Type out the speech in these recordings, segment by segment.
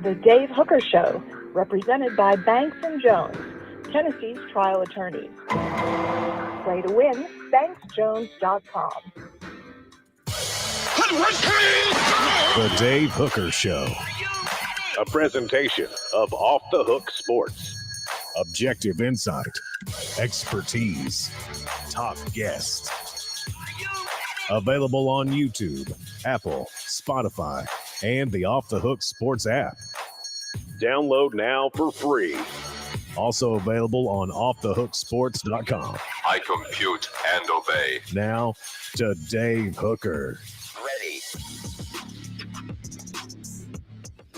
The Dave Hooker Show, represented by Banks & Jones, Tennessee's trial attorneys. Play to win, banksjones.com. The Dave Hooker Show. A presentation of Off the Hook Sports. Objective insight, expertise, top guests. Available on YouTube, Apple, Spotify, and the Off the Hook Sports app. Download now for free. Also available on offthehooksports.com. I compute and obey. Now to Dave Hooker. Ready.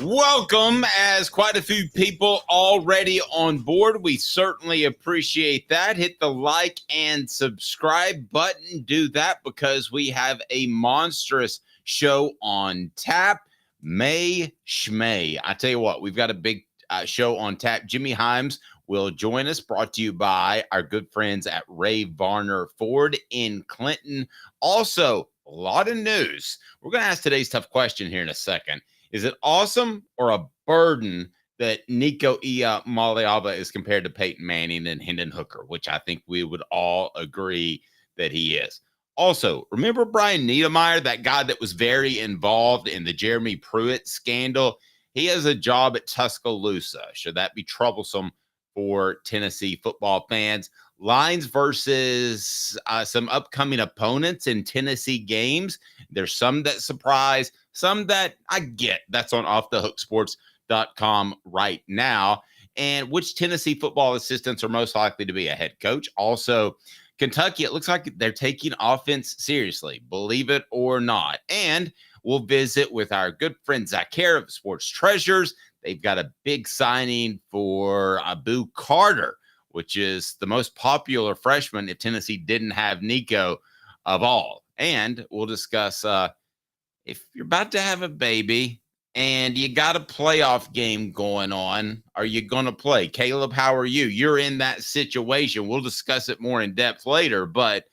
Welcome, as quite a few people already on board. We certainly appreciate that. Hit the like and subscribe button. Do that because we have a monstrous show on tap. May Schmay. I tell you what, we've got a big show on tap. Jimmy Hyams will join us, brought to you by our good friends at Ray Varner Ford in Clinton. Also, a lot of news. We're going to ask today's tough question here in a second. Is it awesome or a burden that Nico Iamaleava is compared to Peyton Manning and Hendon Hooker, which I think we would all agree that he is. Also, remember Brian Niedermeyer, that guy that was very involved in the Jeremy Pruitt scandal? He has a job at Tuscaloosa. Should that be troublesome for Tennessee football fans? Lines versus some upcoming opponents in Tennessee games. There's some that surprise, some that I get. That's on offthehooksports.com right now. And which Tennessee football assistants are most likely to be a head coach? Also, Kentucky, it looks like they're taking offense seriously, believe it or not. And we'll visit with our good friend Zach Hare of Sports Treasures. They've got a big signing for Abu Carter, which is the most popular freshman if Tennessee didn't have Nico of all. And we'll discuss if you're about to have a baby and you got a playoff game going on, are you going to play? Caleb, how are you? You're in that situation. We'll discuss it more in depth later, but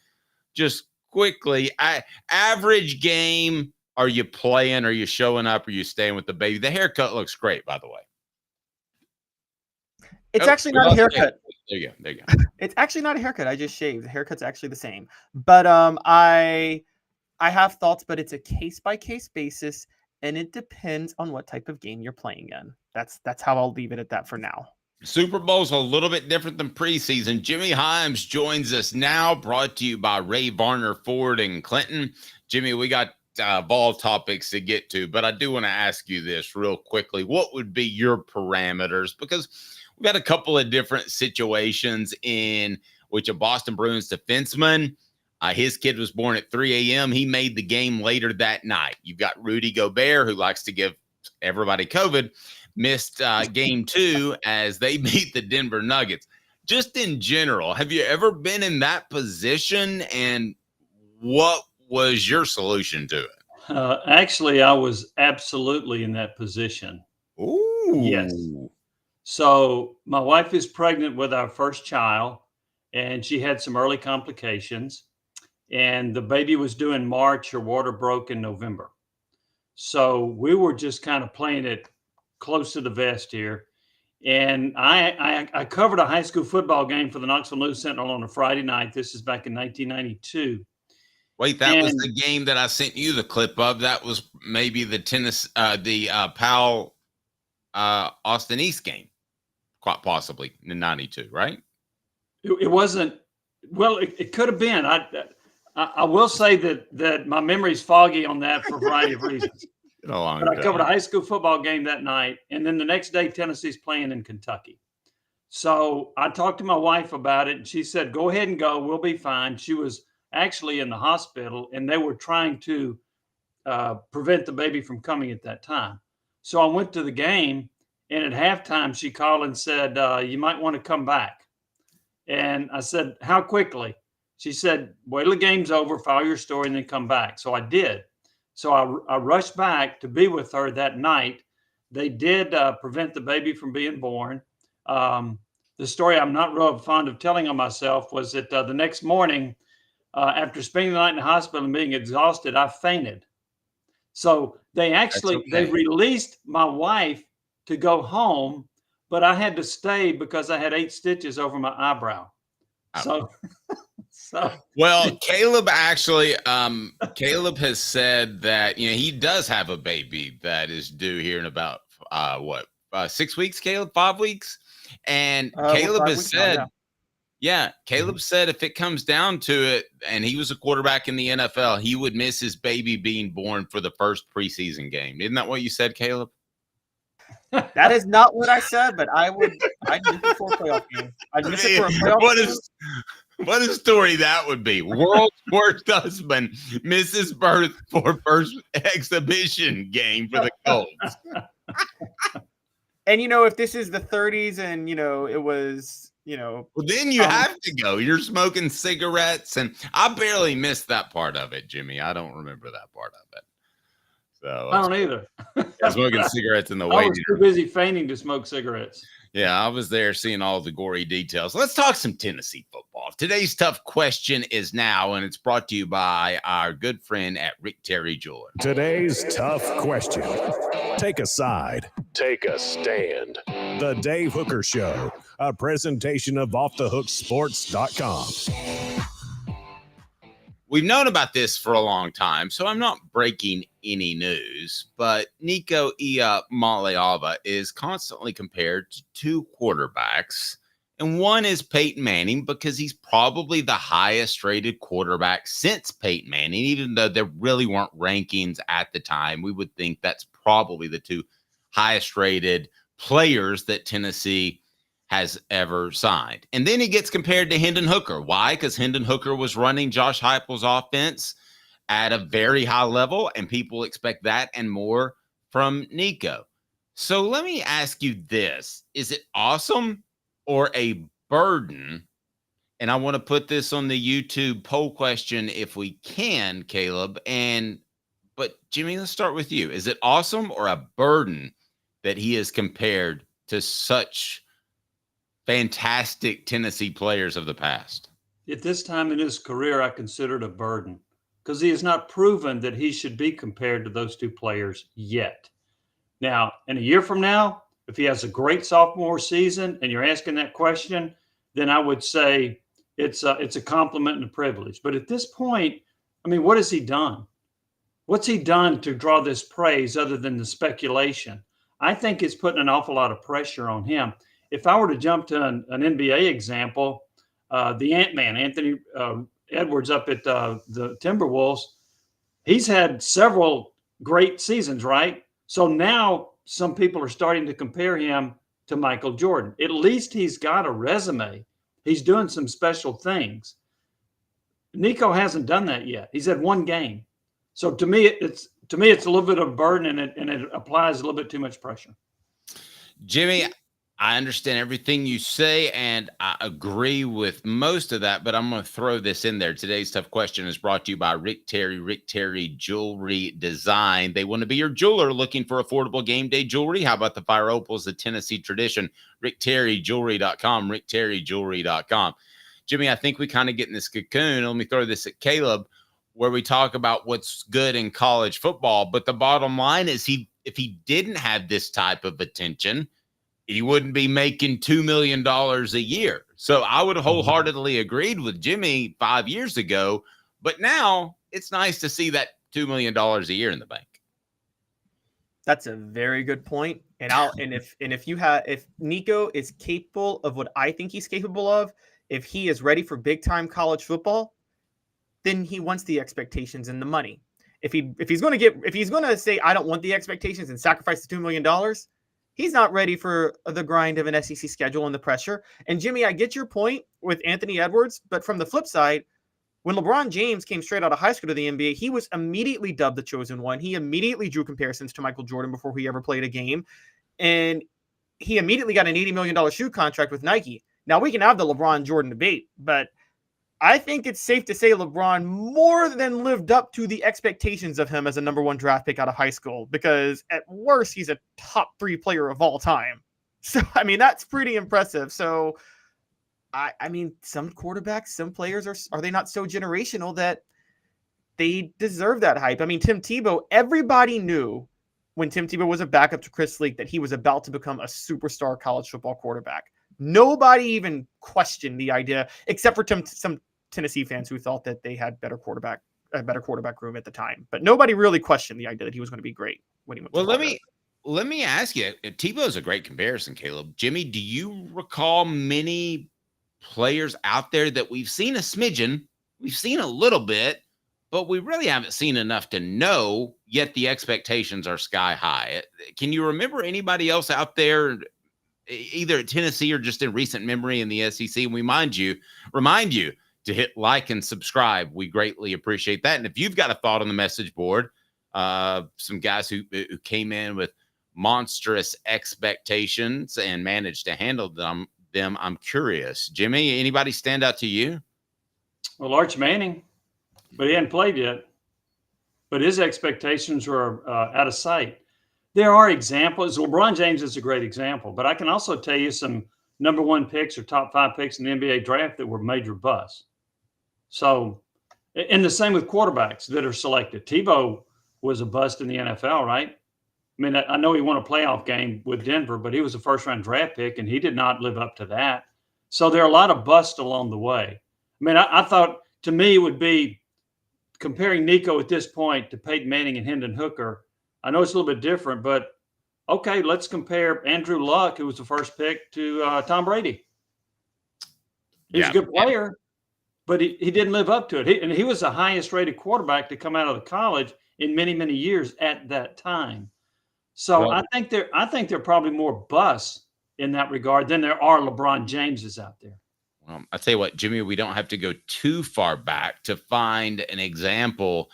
just quickly, average game, are you playing? Are you showing up? Are you staying with the baby? The haircut looks great, by the way. It's actually not a haircut. There you go. It's actually not a haircut. I just shaved. The haircut's actually the same. But I have thoughts, but it's a case-by-case basis, and it depends on what type of game you're playing in. That's how I'll leave it at that for now. Super Bowl's a little bit different than preseason. Jimmy Hyams joins us now, brought to you by Ray Varner Ford in Clinton. Jimmy, we got Vol topics to get to, but I do want to ask you this real quickly. What would be your parameters? Because we've got a couple of different situations in which a Boston Bruins defenseman, his kid was born at 3 a.m. He made the game later that night. You've got Rudy Gobert, who likes to give everybody COVID, missed game 2 as they beat the Denver Nuggets. Just in general, have you ever been in that position, and what was your solution to it? Actually, I was absolutely in that position. Ooh. Yes. So my wife is pregnant with our first child, and she had some early complications. And the baby was due in March. Her water broke in November. So we were just kind of playing it close to the vest here. And I covered a high school football game for the Knoxville News Sentinel on a Friday night. This is back in 1992. Wait, that was the game that I sent you the clip of. That was maybe the Powell Austin East game, quite possibly in 92, right? It wasn't. Well, it could have been. I will say that my memory's foggy on that for a variety of reasons. But I covered a high school football game that night, and then the next day Tennessee's playing in Kentucky. So I talked to my wife about it, and she said, "Go ahead and go. We'll be fine." She was actually in the hospital, and they were trying to prevent the baby from coming at that time. So I went to the game, and at halftime she called and said, "You might want to come back." And I said, "How quickly?" She said, "Wait till the game's over, file your story, and then come back." So I did. So I rushed back to be with her that night. They did prevent the baby from being born. The story I'm not real fond of telling on myself was that the next morning, after spending the night in the hospital and being exhausted, I fainted. So they released my wife to go home, but I had to stay because I had 8 stitches over my eyebrow. So well, Caleb actually, Caleb has said that, he does have a baby that is due here in about 6 weeks, Caleb, 5 weeks. And Caleb has said, Caleb said if it comes down to it, and he was a quarterback in the NFL, he would miss his baby being born for the first preseason game. Isn't that what you said, Caleb? That is not what I said, but I'd miss it for a playoff game. I'd miss it for a playoff game. What a story that would be. World's worst husband misses birth for first exhibition game for the Colts. And, if this is the 30s and, it was, well, then you have to go. You're smoking cigarettes. And I barely missed that part of it, Jimmy. I don't remember that part of it. So I don't either. I was smoking cigarettes in the I waiting was too busy feigning to smoke cigarettes. Yeah, I was there seeing all the gory details. Let's talk some Tennessee football. Today's tough question is now, and it's brought to you by our good friend at Rick Terry Jeweler. Today's tough question. Take a side. Take a stand. The Dave Hooker Show, a presentation of offthehooksports.com. We've known about this for a long time, so I'm not breaking any news, but Nico Iamaleava is constantly compared to 2 quarterbacks, and one is Peyton Manning because he's probably the highest rated quarterback since Peyton Manning, even though there really weren't rankings at the time. We would think that's probably the 2 highest rated players that Tennessee has ever signed. And then he gets compared to Hendon Hooker. Why? Because Hendon Hooker was running Josh Heupel's offense at a very high level, and people expect that and more from Nico. So let me ask you this. Is it awesome or a burden? And I want to put this on the YouTube poll question if we can, Caleb. But Jimmy, let's start with you. Is it awesome or a burden that he is compared to such fantastic Tennessee players of the past? At this time in his career, I consider it a burden because he has not proven that he should be compared to those 2 players yet. Now, in a year from now, if he has a great sophomore season and you're asking that question, then I would say it's a compliment and a privilege. But at this point, I mean, what has he done? What's he done to draw this praise other than the speculation? I think it's putting an awful lot of pressure on him. If I were to jump to an NBA example, the Ant-Man, Anthony Edwards up at the Timberwolves, he's had several great seasons, right? So now some people are starting to compare him to Michael Jordan. At least he's got a resume. He's doing some special things. Nico hasn't done that yet. He's had 1 game. So to me, it's a little bit of a burden, and it applies a little bit too much pressure. Jimmy, I understand everything you say, and I agree with most of that, but I'm going to throw this in there. Today's tough question is brought to you by Rick Terry Jewelry Design. They want to be your jeweler looking for affordable game day jewelry. How about the Fire Opals, the Tennessee tradition? RickTerryJewelry.com, RickTerryJewelry.com. Jimmy, I think we kind of get in this cocoon. Let me throw this at Caleb, where we talk about what's good in college football, but the bottom line is if he didn't have this type of attention, he wouldn't be making $2 million a year. So I would have wholeheartedly agreed with Jimmy 5 years ago, but now it's nice to see that $2 million a year in the bank. That's a very good point. And if Nico is capable of what I think he's capable of, if he is ready for big time college football, then he wants the expectations and the money. If he's going to say, I don't want the expectations and sacrifice the $2 million, he's not ready for the grind of an SEC schedule and the pressure. And Jimmy, I get your point with Anthony Edwards, but from the flip side, when LeBron James came straight out of high school to the NBA, he was immediately dubbed the chosen one. He immediately drew comparisons to Michael Jordan before he ever played a game. And he immediately got an $80 million shoe contract with Nike. Now, we can have the LeBron Jordan debate, but I think it's safe to say LeBron more than lived up to the expectations of him as a number 1 draft pick out of high school, because at worst, he's a top 3 player of all time. So, I mean, that's pretty impressive. So, I mean, some quarterbacks, some players, are they not so generational that they deserve that hype? I mean, Tim Tebow, everybody knew when Tim Tebow was a backup to Chris Leak that he was about to become a superstar college football quarterback. Nobody even questioned the idea, except for some Tennessee fans who thought that they had a better quarterback room at the time. But nobody really questioned the idea that he was going to be great when he went. Well, let me ask you. Tebow's a great comparison, Caleb. Jimmy, do you recall many players out there that we've seen a smidgen, we've seen a little bit, but we really haven't seen enough to know, yet the expectations are sky high? Can you remember anybody else out there, either at Tennessee or just in recent memory in the SEC? And we remind you to hit like and subscribe. We greatly appreciate that. And if you've got a thought on the message board, some guys who came in with monstrous expectations and managed to handle them, I'm curious. Jimmy, anybody stand out to you? Well, Arch Manning, but he hadn't played yet. But his expectations were out of sight. There are examples. LeBron James is a great example, but I can also tell you some number 1 picks or top 5 picks in the NBA draft that were major busts. So, and the same with quarterbacks that are selected. Tebow was a bust in the NFL, right? I mean, I know he won a playoff game with Denver, but he was a first-round draft pick, and he did not live up to that. So there are a lot of busts along the way. I mean, I thought, to me, it would be comparing Nico at this point to Peyton Manning and Hendon Hooker. I know it's a little bit different, but okay, let's compare Andrew Luck, who was the first pick, to Tom Brady. He's a good player, but he didn't live up to it. And he was the highest-rated quarterback to come out of the college in many, many years at that time. So well, I think there are probably more busts in that regard than there are LeBron Jameses out there. Well, I tell you what, Jimmy, we don't have to go too far back to find an example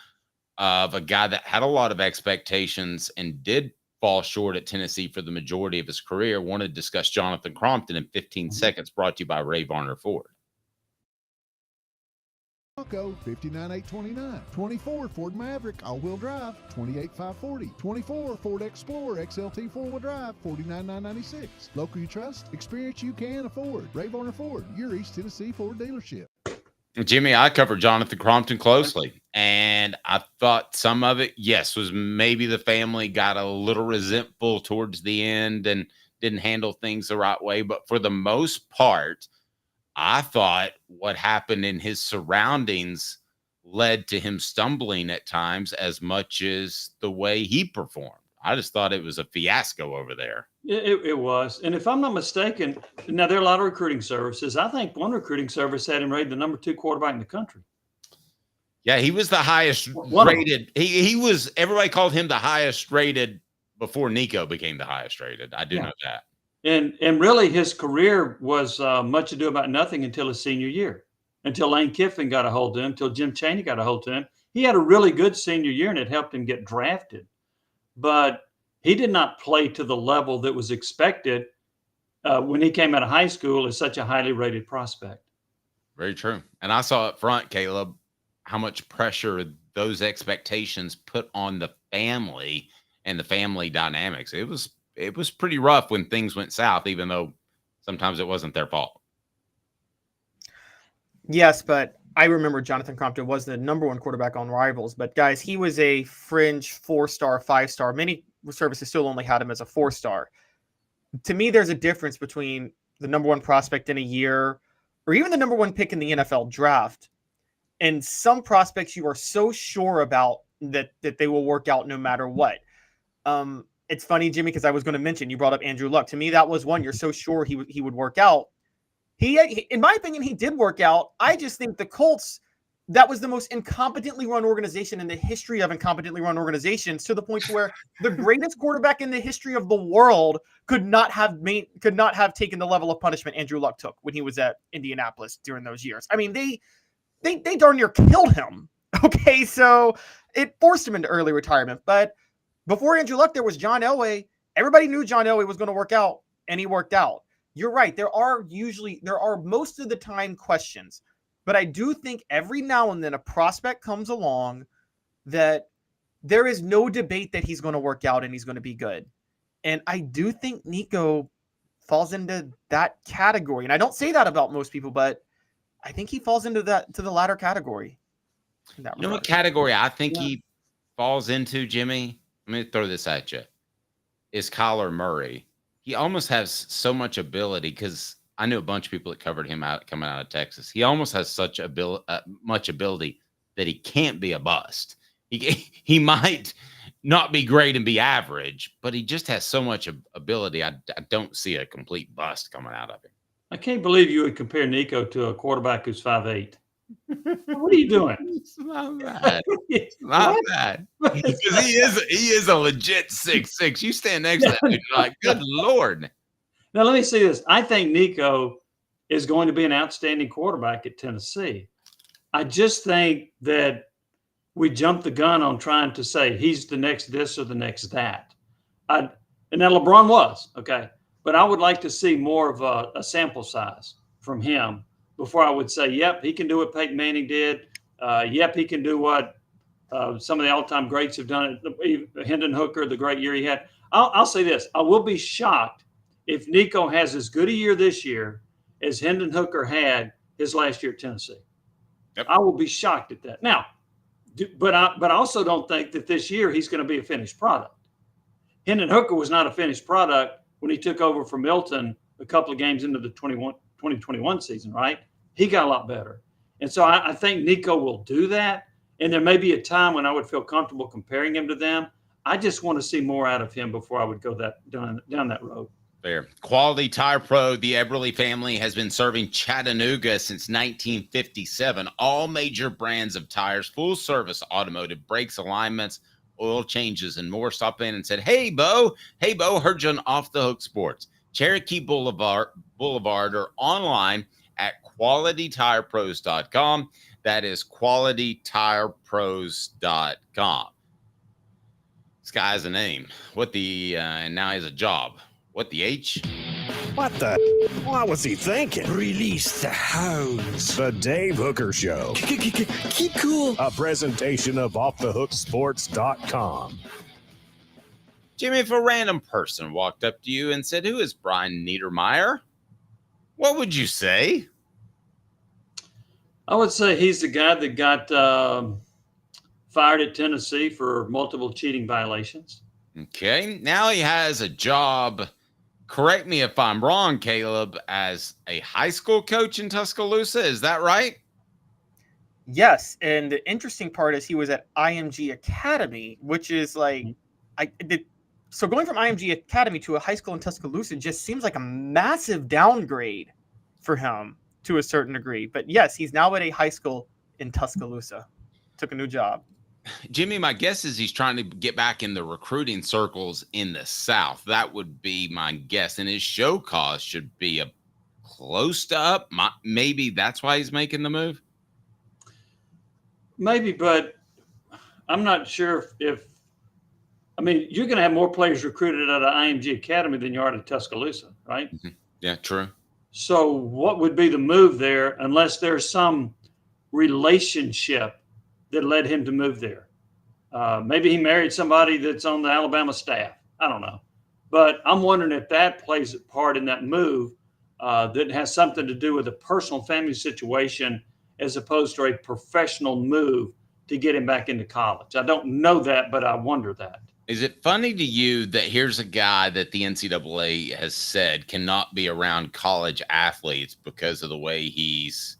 of a guy that had a lot of expectations and did fall short at Tennessee for the majority of his career. Want to discuss Jonathan Crompton in 15 seconds, brought to you by Ray Varner Ford. Bronco, $59,829. 24 Ford Maverick, all-wheel drive, $28,540. 24 Ford Explorer, XLT four-wheel drive, $49,996. Local you trust, experience you can afford. Ray Varner Ford, your East Tennessee Ford dealership. Jimmy, I covered Jonathan Crompton closely, and I thought some of it, yes, was maybe the family got a little resentful towards the end and didn't handle things the right way. But for the most part, I thought what happened in his surroundings led to him stumbling at times as much as the way he performed. I just thought it was a fiasco over there. It was. And if I'm not mistaken, now there are a lot of recruiting services. I think one recruiting service had him rated the number 2 quarterback in the country. Yeah, he was the highest rated. He was, everybody called him the highest rated before Nico became the highest rated. I do know that. And really his career was much ado about nothing until his senior year, until Lane Kiffin got a hold of him, until Jim Chaney got a hold of him. He had a really good senior year, and it helped him get drafted. But he did not play to the level that was expected when he came out of high school as such a highly rated prospect. Very true. And I saw up front, Caleb, how much pressure those expectations put on the family and the family dynamics. It was pretty rough when things went south, even though sometimes it wasn't their fault. Yes, but I remember Jonathan Crompton was the number 1 quarterback on Rivals. But, guys, he was a fringe 4-star, 5-star. Many services still only had him as a 4-star. To me, there's a difference between the number 1 prospect in a year or even the number 1 pick in the NFL draft. And some prospects you are so sure about that they will work out no matter what. It's funny, Jimmy, because I was going to mention, you brought up Andrew Luck. To me, that was one you're so sure he would work out. He, in my opinion, he did work out. I just think the Colts, that was the most incompetently run organization in the history of incompetently run organizations, to the point where the greatest quarterback in the history of the world could not have taken the level of punishment Andrew Luck took when he was at Indianapolis during those years. I mean, they darn near killed him. Okay, so it forced him into early retirement. But before Andrew Luck, there was John Elway. Everybody knew John Elway was going to work out, and he worked out. You're right. There are most of the time questions, but I do think every now and then a prospect comes along that there is no debate that he's going to work out and he's going to be good. And I do think Nico falls into that category. And I don't say that about most people, but I think he falls into the latter category. You know what category I think he falls into, Jimmy? Let me throw this at you. Is Kyler Murray. He almost has so much ability because I knew a bunch of people that covered him out coming out of Texas. He almost has such much ability that he can't be a bust. He might not be great and be average, but he just has so much ability. I don't see a complete bust coming out of him. I can't believe you would compare Nico to a quarterback who's 5'8". What are you doing? It's not bad. It's not bad. Because he is a legit 6'6". You stand next to that dude, you're like, good Lord. Now, let me say this. I think Nico is going to be an outstanding quarterback at Tennessee. I just think that we jumped the gun on trying to say he's the next this or the next that. And now LeBron was, okay. But I would like to see more of a sample size from him before I would say, yep, he can do what Peyton Manning did. Yep, he can do what some of the all-time greats have done. Hendon Hooker, the great year he had. I'll say this. I will be shocked if Nico has as good a year this year as Hendon Hooker had his last year at Tennessee. Yep. I will be shocked at that. Now, but I also don't think that this year he's going to be a finished product. Hendon Hooker was not a finished product when he took over from Milton a couple of games into the 2021 season, right? He got a lot better. And so I think Nico will do that. And there may be a time when I would feel comfortable comparing him to them. I just want to see more out of him before I would go down that road. Fair. Quality Tire Pro, the Eberle family has been serving Chattanooga since 1957. All major brands of tires, full service automotive, brakes, alignments, oil changes, and more. Stop in and said, hey, Bo, heard you on Off the Hook Sports. Cherokee Boulevard or online at qualitytirepros.com. That is qualitytirepros.com. This guy has a name. And now he has a job. What the H? What the? What was he thinking? Release the hounds. The Dave Hooker Show. Keep cool. A presentation of offthehooksports.com. Jimmy, if a random person walked up to you and said, who is Brian Niedermeyer? What would you say? I would say he's the guy that got fired at Tennessee for multiple cheating violations. Okay. Now he has a job. Correct me if I'm wrong, Caleb, as a high school coach in Tuscaloosa. Is that right? Yes. And the interesting part is he was at IMG Academy, which is like, so going from IMG Academy to a high school in Tuscaloosa just seems like a massive downgrade for him to a certain degree. But yes, he's now at a high school in Tuscaloosa. Took a new job. Jimmy, my guess is he's trying to get back in the recruiting circles in the South. That would be my guess. And his show cost should be close to up. Maybe that's why he's making the move. Maybe, but I'm not sure if you're going to have more players recruited out of IMG Academy than you are at Tuscaloosa, right? Mm-hmm. Yeah, true. So what would be the move there unless there's some relationship that led him to move there? Maybe he married somebody that's on the Alabama staff. I don't know. But I'm wondering if that plays a part in that move that has something to do with a personal family situation as opposed to a professional move to get him back into college. I don't know that, but I wonder that. Is it funny to you that here's a guy that the NCAA has said cannot be around college athletes because of the way he's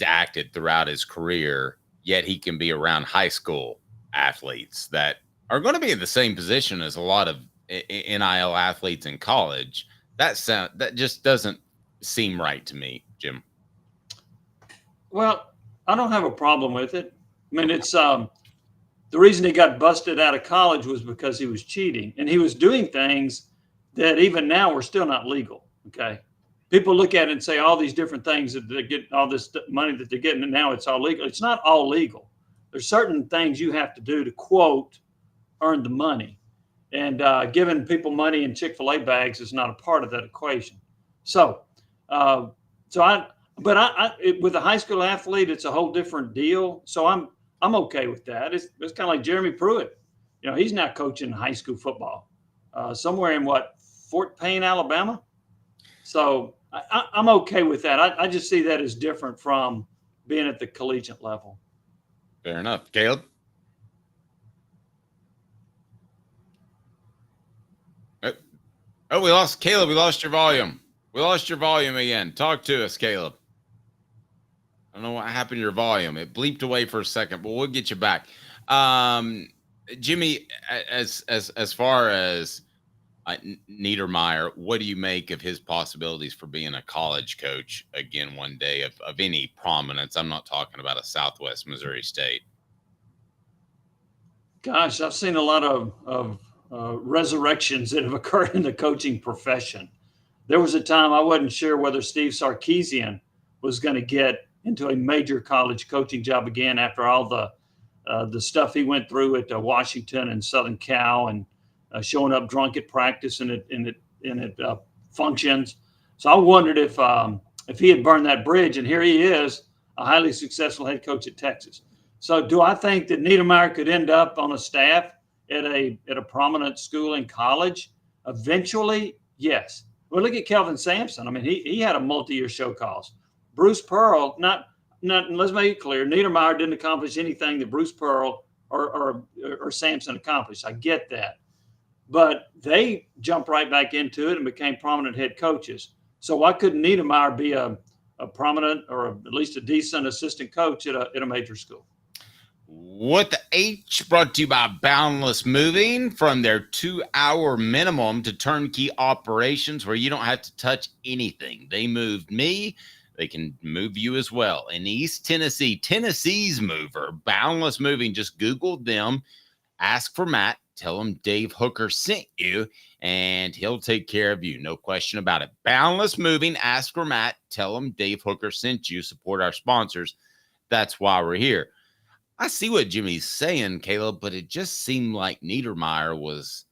acted throughout his career, yet he can be around high school athletes that are going to be in the same position as a lot of NIL athletes in college? That just doesn't seem right to me, Jim. Well, I don't have a problem with it. I mean, it's the reason he got busted out of college was because he was cheating, and he was doing things that even now are still not legal. Okay. People look at it and say all these different things that they get, all this money that they're getting, and now it's all legal. It's not all legal. There's certain things you have to do to, quote, earn the money. And giving people money in Chick-fil-A bags is not a part of that equation. So with a high school athlete, it's a whole different deal. So I'm okay with that. It's kind of like Jeremy Pruitt. He's now coaching high school football somewhere in Fort Payne, Alabama. So I'm okay with that. I just see that as different from being at the collegiate level. Fair enough. Caleb? Oh, we lost Caleb. We lost your volume. We lost your volume again. Talk to us, Caleb. I don't know what happened to your volume. It bleeped away for a second, but we'll get you back. Jimmy, as far as Niedermeyer, what do you make of his possibilities for being a college coach again one day of any prominence? I'm not talking about a Southwest Missouri State. Gosh, I've seen a lot of resurrections that have occurred in the coaching profession. There was a time I wasn't sure whether Steve Sarkisian was going to get into a major college coaching job again after all the stuff he went through at Washington and Southern Cal and showing up drunk at practice and it functions. So I wondered if he had burned that bridge, and here he is, a highly successful head coach at Texas. So do I think that Niedermeyer could end up on a staff at a prominent school in college? Eventually, yes. Well, look at Kelvin Sampson. I mean, he had a multi-year show cause. Bruce Pearl, not let's make it clear, Niedermeyer didn't accomplish anything that Bruce Pearl or Sampson accomplished. I get that. But they jumped right back into it and became prominent head coaches. So why couldn't Niedermeyer be a prominent or at least a decent assistant coach at a major school? What the H brought to you by Boundless Moving, from their 2-hour minimum to turnkey operations where you don't have to touch anything. They moved me. They can move you as well. In East Tennessee, Tennessee's mover, Boundless Moving. Just Google them, ask for Matt, tell him Dave Hooker sent you, and he'll take care of you. No question about it. Boundless Moving, ask for Matt, tell him Dave Hooker sent you. Support our sponsors. That's why we're here. I see what Jimmy's saying, Caleb, but it just seemed like Niedermeyer was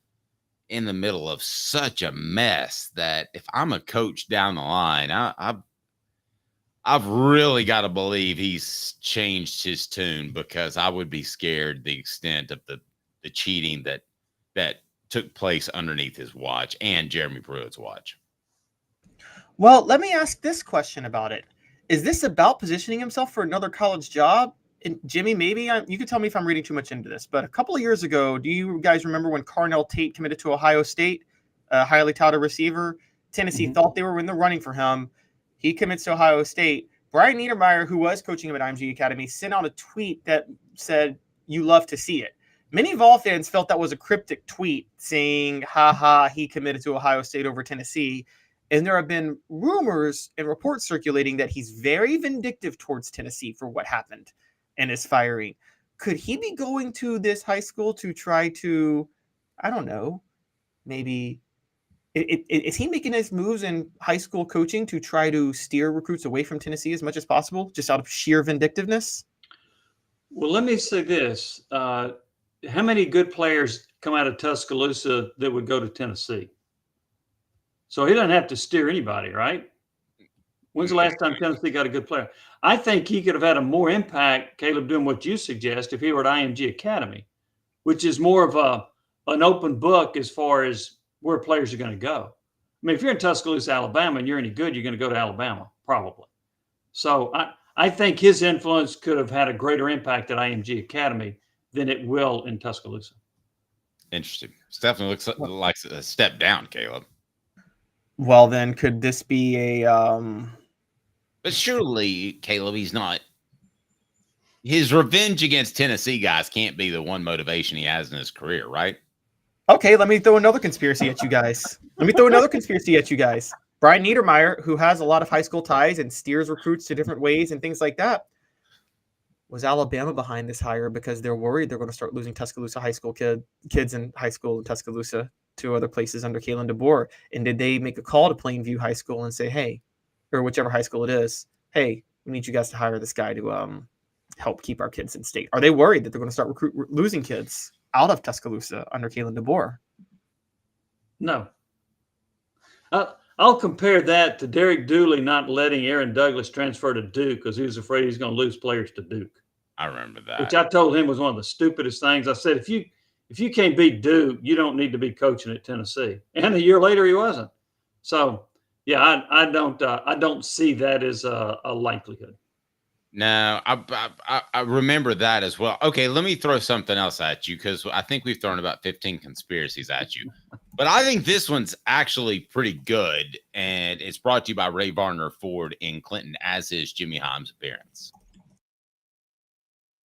in the middle of such a mess that if I'm a coach down the line, I've really got to believe he's changed his tune, because I would be scared the extent of the cheating that took place underneath his watch and Jeremy Pruitt's watch. Well, let me ask this question about it. Is this about positioning himself for another college job? And Jimmy, maybe you can tell me if I'm reading too much into this, but a couple of years ago, do you guys remember when Carnell Tate committed to Ohio State, a highly touted receiver? Tennessee thought they were in the running for him. He commits to Ohio State. Brian Niedermeyer, who was coaching him at IMG Academy, sent out a tweet that said, "You love to see it." Many Vol fans felt that was a cryptic tweet saying, "Ha, he committed to Ohio State over Tennessee." And there have been rumors and reports circulating that he's very vindictive towards Tennessee for what happened and his firing. Could he be going to this high school to try to, I don't know, maybe is he making his moves in high school coaching to try to steer recruits away from Tennessee as much as possible, just out of sheer vindictiveness? Well, let me say this. How many good players come out of Tuscaloosa that would go to Tennessee? So he doesn't have to steer anybody, right? When's the last time Tennessee got a good player? I think he could have had a more impact, Caleb, doing what you suggest, if he were at IMG Academy, which is more of an open book as far as where players are going to go. I mean, if you're in Tuscaloosa, Alabama, and you're any good, you're going to go to Alabama, probably. So I think his influence could have had a greater impact at IMG Academy than it will in Tuscaloosa. Interesting. It definitely looks like a step down, Caleb. Well, then could this be a But surely, Caleb, he's not. His revenge against Tennessee guys can't be the one motivation he has in his career, right? Okay, let me throw another conspiracy at you guys. Brian Niedermeyer, who has a lot of high school ties and steers recruits to different ways and things like that, was Alabama behind this hire because they're worried they're going to start losing Tuscaloosa high school kids in high school in Tuscaloosa to other places under Kalen DeBoer? And did they make a call to Plainview High School and say, hey, or whichever high school it is, hey, we need you guys to hire this guy to help keep our kids in state? Are they worried that they're going to start losing kids out of Tuscaloosa under Kalen DeBoer? No. I'll compare that to Derek Dooley not letting Aaron Douglas transfer to Duke because he was afraid he's going to lose players to Duke. I remember that. Which I told him was one of the stupidest things. I said, if you can't beat Duke, you don't need to be coaching at Tennessee. And a year later, he wasn't. So, yeah, I don't see that as a likelihood. No, I remember that as well. Okay, let me throw something else at you because I think we've thrown about 15 conspiracies at you. But I think this one's actually pretty good, and it's brought to you by Ray Varner Ford in Clinton, as is Jimmy Hyams' appearance.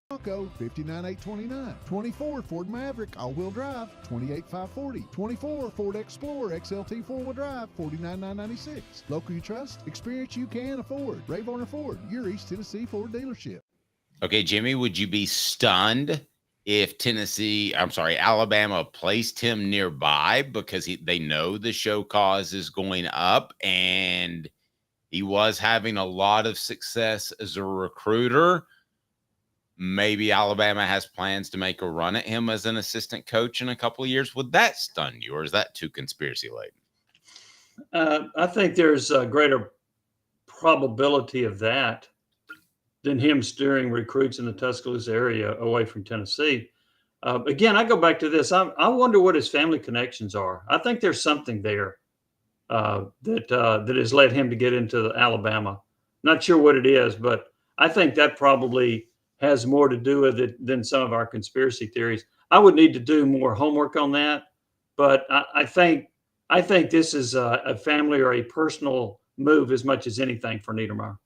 Bronco, 59,829. 24 Ford Maverick, all-wheel drive, 28,540. 24 Ford Explorer, XLT four-wheel drive, 49,996. Local you trust, experience you can afford. Ray Varner Ford, your East Tennessee Ford dealership. Okay, Jimmy, would you be stunned if Alabama placed him nearby because they know the show cause is going up and he was having a lot of success as a recruiter? Maybe Alabama has plans to make a run at him as an assistant coach in a couple of years. Would that stun you, or is that too conspiracy laden? I think there's a greater probability of that than him steering recruits in the Tuscaloosa area away from Tennessee. Again, I go back to this. I wonder what his family connections are. I think there's something there that has led him to get into Alabama. Not sure what it is, but I think that probably has more to do with it than some of our conspiracy theories. I would need to do more homework on that, but I think this is a family or a personal move as much as anything for Niedermeyer.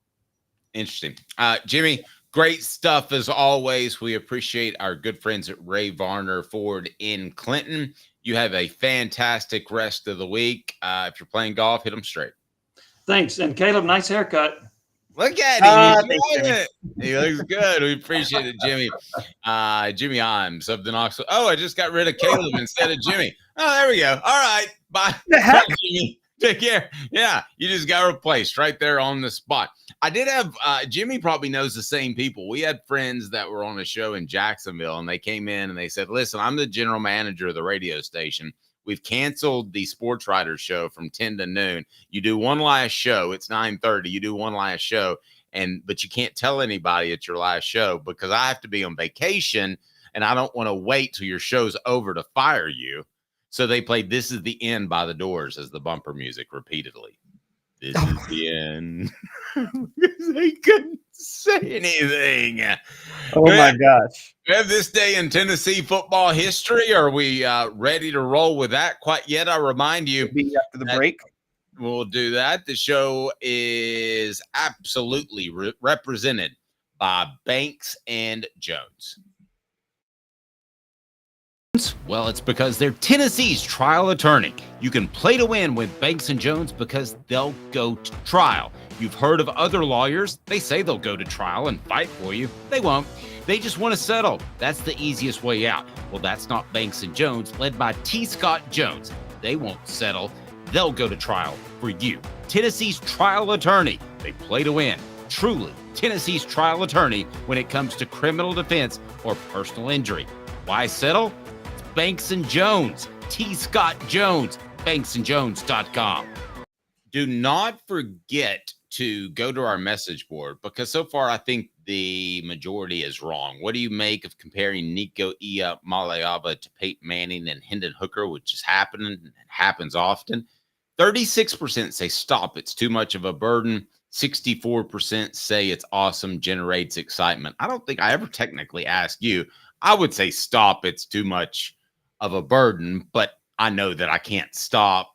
Interesting. Jimmy, great stuff as always. We appreciate our good friends at Ray Varner Ford in Clinton. You have a fantastic rest of the week. If you're playing golf, hit them straight. Thanks. And Caleb, nice haircut. Look at him. Thanks, He looks good. We appreciate it, Jimmy. Jimmy Hyams of the Knoxville. Oh, I just got rid of Caleb instead of Jimmy. Oh, there we go. All right. Bye. Bye, Jimmy. Take care. Yeah, you just got replaced right there on the spot. I did have Jimmy probably knows the same people. We had friends that were on a show in Jacksonville, and they came in and they said, listen, I'm the general manager of the radio station. We've canceled the Sports Writers show from 10 to noon. You do one last show. It's 9:30. You do one last show, but you can't tell anybody it's your last show because I have to be on vacation, and I don't want to wait till your show's over to fire you. So they played This Is the End by The Doors as the bumper music repeatedly. This is the end. They couldn't say anything. Oh, my gosh. We have this day in Tennessee football history. Are we ready to roll with that quite yet? I remind you. Maybe after the break. We'll do that. The show is absolutely represented by Banks and Jones. Well, it's because they're Tennessee's trial attorney. You can play to win with Banks and Jones because they'll go to trial. You've heard of other lawyers. They say they'll go to trial and fight for you. They won't. They just want to settle. That's the easiest way out. Well, that's not Banks and Jones, led by T. Scott Jones. They won't settle. They'll go to trial for you. Tennessee's trial attorney. They play to win. Truly, Tennessee's trial attorney when it comes to criminal defense or personal injury. Why settle? Banks and Jones, T. Scott Jones, banksandjones.com. Do not forget to go to our message board because so far I think the majority is wrong. What do you make of comparing Nico Iamaleava to Peyton Manning and Hendon Hooker, which is happening and happens often? 36% say stop, it's too much of a burden. 64% say it's awesome, generates excitement. I don't think I ever technically asked you. I would say stop, it's too much of a burden, but I know that I can't stop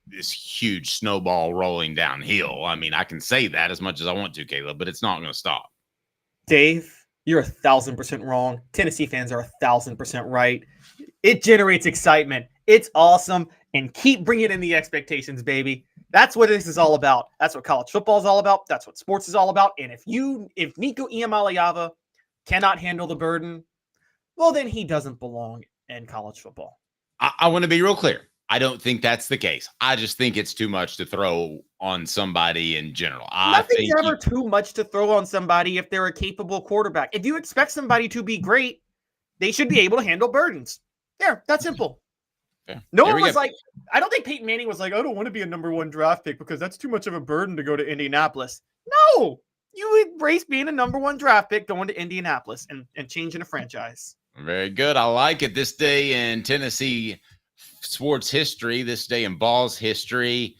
this huge snowball rolling downhill. I mean, I can say that as much as I want to, Caleb, but it's not going to stop. Dave, you're 1,000% wrong. Tennessee fans are 1,000% right. It generates excitement. It's awesome. And keep bringing in the expectations, baby. That's what this is all about. That's what college football is all about. That's what sports is all about. And if Nico Iamaleava cannot handle the burden, well, then he doesn't belong in college football. I want to be real clear. I don't think that's the case. I just think it's too much to throw on somebody in general. Nothing's ever too much to throw on somebody if they're a capable quarterback. If you expect somebody to be great, they should be able to handle burdens. There, that's simple. Fair. No one was like, I don't think Peyton Manning was like, I don't want to be a number one draft pick because that's too much of a burden to go to Indianapolis. No, you embrace being a number one draft pick going to Indianapolis and changing a franchise. Very good. I like it. This day in Tennessee sports history, this day in Vols history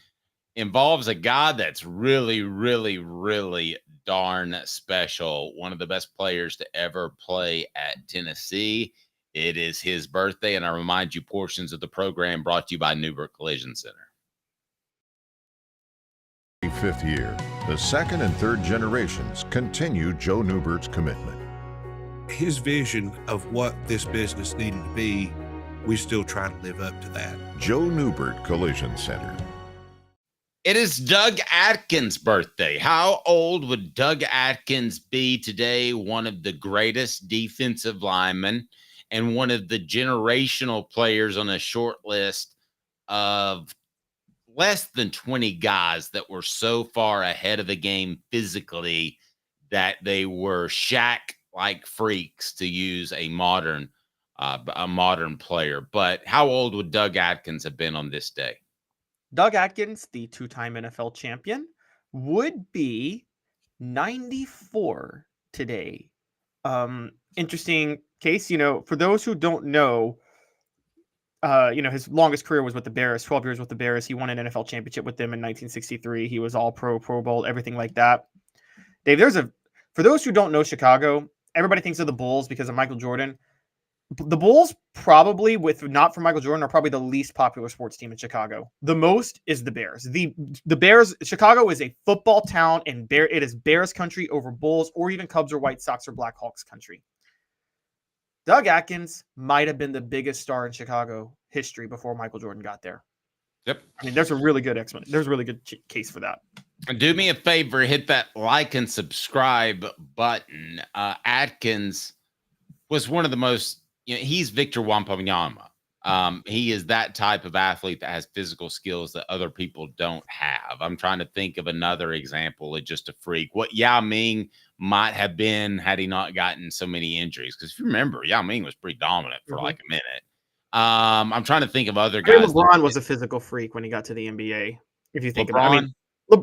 involves a guy that's really, really, really darn special. One of the best players to ever play at Tennessee. It is his birthday, and I remind you, portions of the program brought to you by Newbert Collision Center. 5th year, the second and third generations continue Joe Newbert's commitment. His vision of what this business needed to be, we still try to live up to that. Joe Newbert Collision Center. It is Doug Atkins' birthday. How old would Doug Atkins be today? One of the greatest defensive linemen and one of the generational players on a short list of less than 20 guys that were so far ahead of the game physically that they were Shaq-like freaks, to use a modern player. But how old would Doug Atkins have been on this day? Doug Atkins, the two-time NFL champion, would be 94 today. Interesting case, for those who don't know, his longest career was with the Bears, 12 years with the Bears. He won an NFL championship with them in 1963. He was all Pro Bowl, everything like that. Dave, for those who don't know Chicago, everybody thinks of the Bulls because of Michael Jordan. The Bulls, probably, not for Michael Jordan, are probably the least popular sports team in Chicago. The most is the Bears. The Bears, Chicago is a football town, and it is Bears country over Bulls, or even Cubs or White Sox or Blackhawks country. Doug Atkins might have been the biggest star in Chicago history before Michael Jordan got there. Yep. I mean, there's a really good explanation. There's a really good case for that. Do me a favor, hit that like and subscribe button. Atkins was one of the most, he's Victor Wembanyama. He is that type of athlete that has physical skills that other people don't have. I'm trying to think of another example of just a freak. What Yao Ming might have been had he not gotten so many injuries. Because if you remember, Yao Ming was pretty dominant for like a minute. I'm trying to think of other guys. LeBron was a physical freak when he got to the NBA. If you think about it,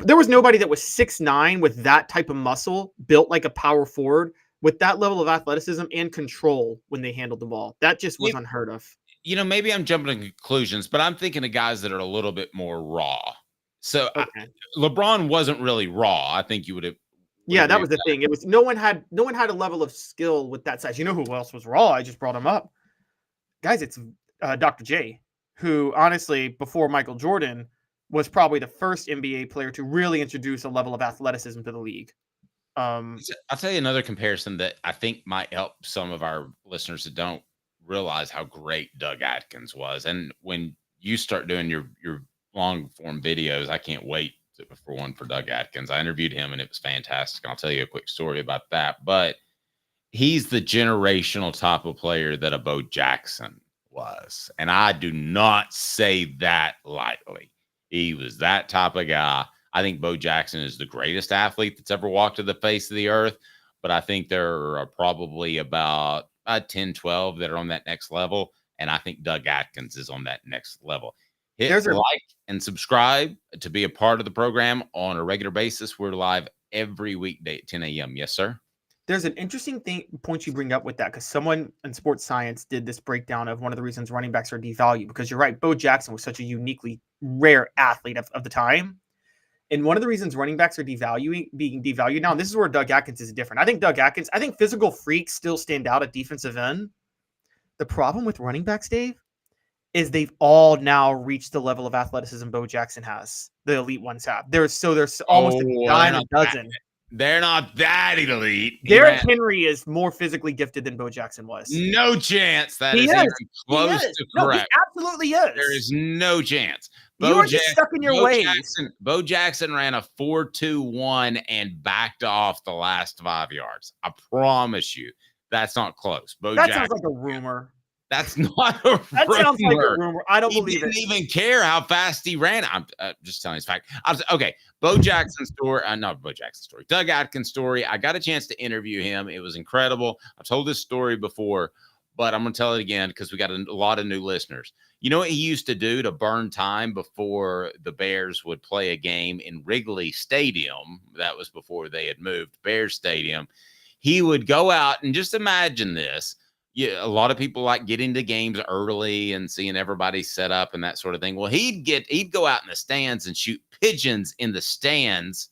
there was nobody that was 6'9" with that type of muscle, built like a power forward, with that level of athleticism and control when they handled the ball. That just was unheard of. Maybe I'm jumping to conclusions, but I'm thinking of guys that are a little bit more raw. So LeBron wasn't really raw. I think you would have. Yeah, that was the thing. It was no one had a level of skill with that size. You know who else was raw? I just brought him up. Guys, it's Dr. J, who honestly, before Michael Jordan, was probably the first NBA player to really introduce a level of athleticism to the league. I'll tell you another comparison that I think might help some of our listeners that don't realize how great Doug Atkins was. And when you start doing your long form videos, I can't wait for one for Doug Atkins. I interviewed him and it was fantastic. I'll tell you a quick story about that, but he's the generational type of player that a Bo Jackson was. And I do not say that lightly. He was that type of guy. I think Bo Jackson is the greatest athlete that's ever walked to the face of the earth, but I think there are probably about 10, 12 that are on that next level, and I think Doug Atkins is on that next level. Hit like and subscribe to be a part of the program on a regular basis. We're live every weekday at 10 a.m. Yes, sir? There's an interesting point you bring up with that, because someone in sports science did this breakdown of one of the reasons running backs are devalued, because you're right, Bo Jackson was such a uniquely rare athlete of the time. And one of the reasons running backs are being devalued now, and this is where Doug Atkins is different. I think physical freaks still stand out at defensive end. The problem with running backs, Dave, is they've all now reached the level of athleticism Bo Jackson has. The elite ones have. There's almost a dime a dozen. They're not that elite. Derrick Henry is more physically gifted than Bo Jackson was. No chance that is even close to correct. No, he absolutely is. There is no chance. You're just stuck in your ways. Bo Jackson ran a 4.21 and backed off the last 5 yards. I promise you, that's not close. That sounds like a rumor. That's not a rumor. That sounds like a rumor. I don't believe it. He didn't even care how fast he ran. I'm just telling you his fact. Okay, Bo Jackson's story. Not Bo Jackson's story. Doug Atkins' story. I got a chance to interview him. It was incredible. I've told this story before, but I'm going to tell it again because we got a lot of new listeners. You know what he used to do to burn time before the Bears would play a game in Wrigley Stadium? That was before they had moved, Bears Stadium. He would go out and just imagine this. Yeah, a lot of people like getting to games early and seeing everybody set up and that sort of thing. Well, he'd go out in the stands and shoot pigeons in the stands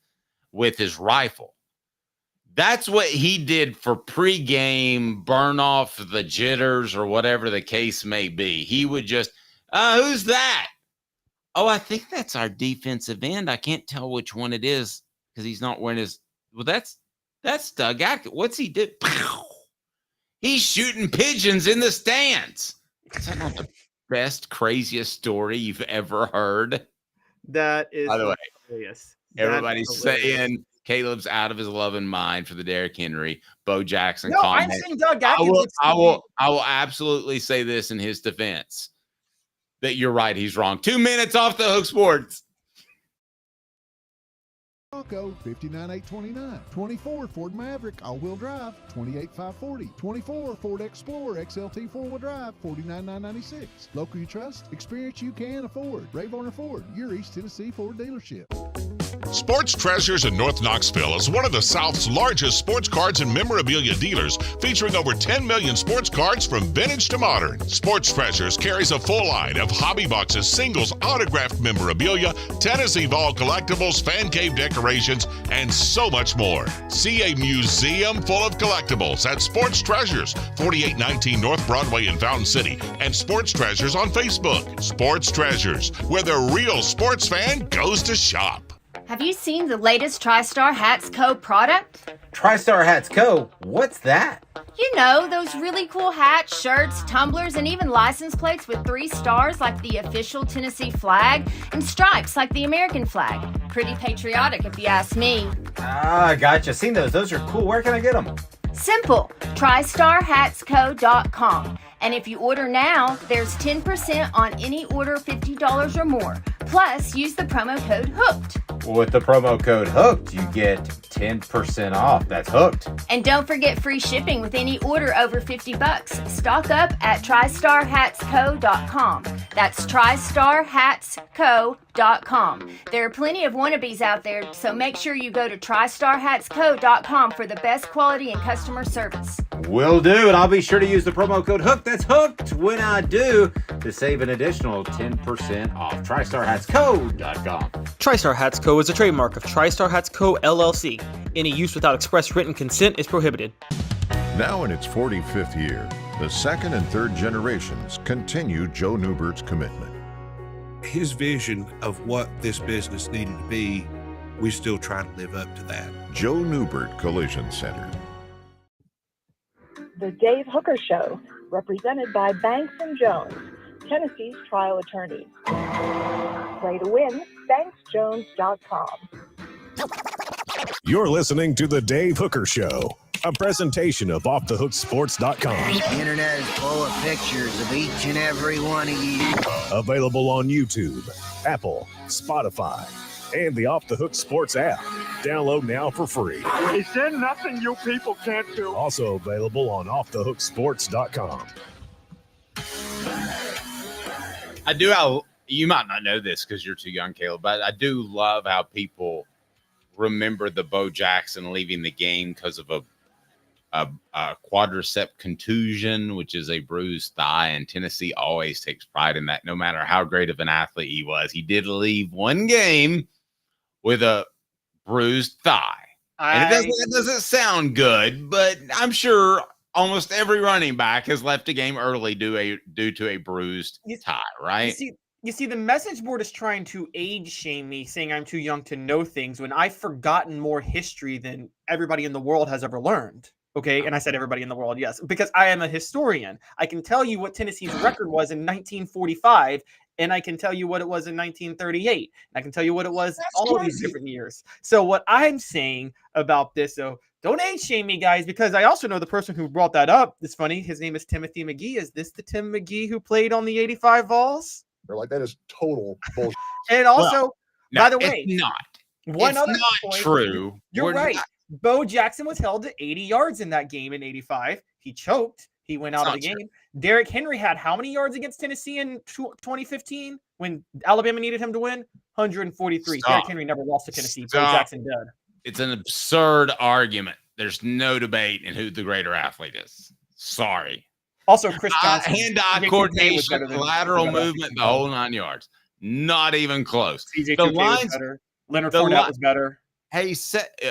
with his rifle. That's what he did for pregame burn off the jitters or whatever the case may be. He would just, who's that? Oh, I think that's our defensive end. I can't tell which one it is because he's not wearing his. Well, that's Doug Atkins. What's he do? He's shooting pigeons in the stands. Is that not the best, craziest story you've ever heard? That is, by the way, hilarious. Everybody's saying Caleb's out of his loving mind for the Derrick Henry, Bo Jackson No, comment. I'm saying Doug Atkins. I will absolutely say this in his defense, that you're right. He's wrong. 2 minutes off the hook sports. Bronco, 59,829. 24 Ford Maverick, all-wheel drive, 28,540. 24 Ford Explorer, XLT four-wheel drive, 49,996. Local you trust, experience you can afford. Ray Varner Ford, your East Tennessee Ford dealership. Sports Treasures in North Knoxville is one of the South's largest sports cards and memorabilia dealers, featuring over 10 million sports cards from vintage to modern. Sports Treasures carries a full line of hobby boxes, singles, autographed memorabilia, Tennessee Vol collectibles, fan cave decorations, and so much more. See a museum full of collectibles at Sports Treasures, 4819 North Broadway in Fountain City, and Sports Treasures on Facebook. Sports Treasures, where the real sports fan goes to shop. Have you seen the latest TriStar Hats Co. product? TriStar Hats Co.? What's that? You know, those really cool hats, shirts, tumblers, and even license plates with 3 stars like the official Tennessee flag and stripes like the American flag. Pretty patriotic if you ask me. Ah, gotcha. Seen those. Those are cool. Where can I get them? Simple. TriStarHatsCo.com. And if you order now, there's 10% on any order $50 or more. Plus, use the promo code HOOKED. With the promo code HOOKED, you get 10% off. That's hooked. And don't forget free shipping with any order over $50. Stock up at TriStarHatsCo.com. That's TriStarHatsCo.com. There are plenty of wannabes out there, so make sure you go to TriStarHatsCo.com for the best quality and customer service. Will do, and I'll be sure to use the promo code HOOKED. That's hooked when I do, to save an additional 10% off. TriStarHatsCo.com. TriStar Hats Co. is a trademark of TriStar Hats Co. LLC. Any use without express written consent is prohibited. Now in its 45th year, the second and third generations continue Joe Newbert's commitment. His vision of what this business needed to be, we still try to live up to that. Joe Newbert Collision Center. The Dave Hooker Show, represented by Banks & Jones, Tennessee's trial attorneys. Play to win, banksjones.com. You're listening to The Dave Hooker Show, a presentation of OffTheHookSports.com. The internet is full of pictures of each and every one of you. Available on YouTube, Apple, Spotify, and the Off the Hook Sports app. Download now for free. Is there nothing you people can't do? Also available on OffTheHookSports.com. You might not know this because you're too young, Caleb, but I do love how people remember the Bo Jackson leaving the game because of a quadricep contusion, which is a bruised thigh, and Tennessee always takes pride in that. No matter how great of an athlete he was, he did leave one game with a bruised thigh. And it doesn't sound good, but I'm sure almost every running back has left a game early due to a bruised thigh, right? You see, the message board is trying to age shame me, saying I'm too young to know things when I've forgotten more history than everybody in the world has ever learned. Okay, and I said everybody in the world, yes, because I am a historian. I can tell you what Tennessee's record was in 1945, and I can tell you what it was in 1938. And I can tell you what it was all these different years. So what I'm saying about this, so don't age shame me, guys, because I also know the person who brought that up. It's funny. His name is Timothy McGee. Is this the Tim McGee who played on the 85 Vols? They're like, that is total bullshit. And also, by the way, it's not. One other not point, true. You're right. Bo Jackson was held to 80 yards in that game in 85. He choked. He went out of the game. Derrick Henry had how many yards against Tennessee in 2015 when Alabama needed him to win? 143. Derrick Henry never lost to Tennessee. Bo Jackson did. It's an absurd argument. There's no debate in who the greater athlete is. Sorry. Also, Chris Johnson. Hand-eye coordination, lateral movement, the whole 9 yards. Not even close. CJ was better. Leonard Fournette was better. Hey,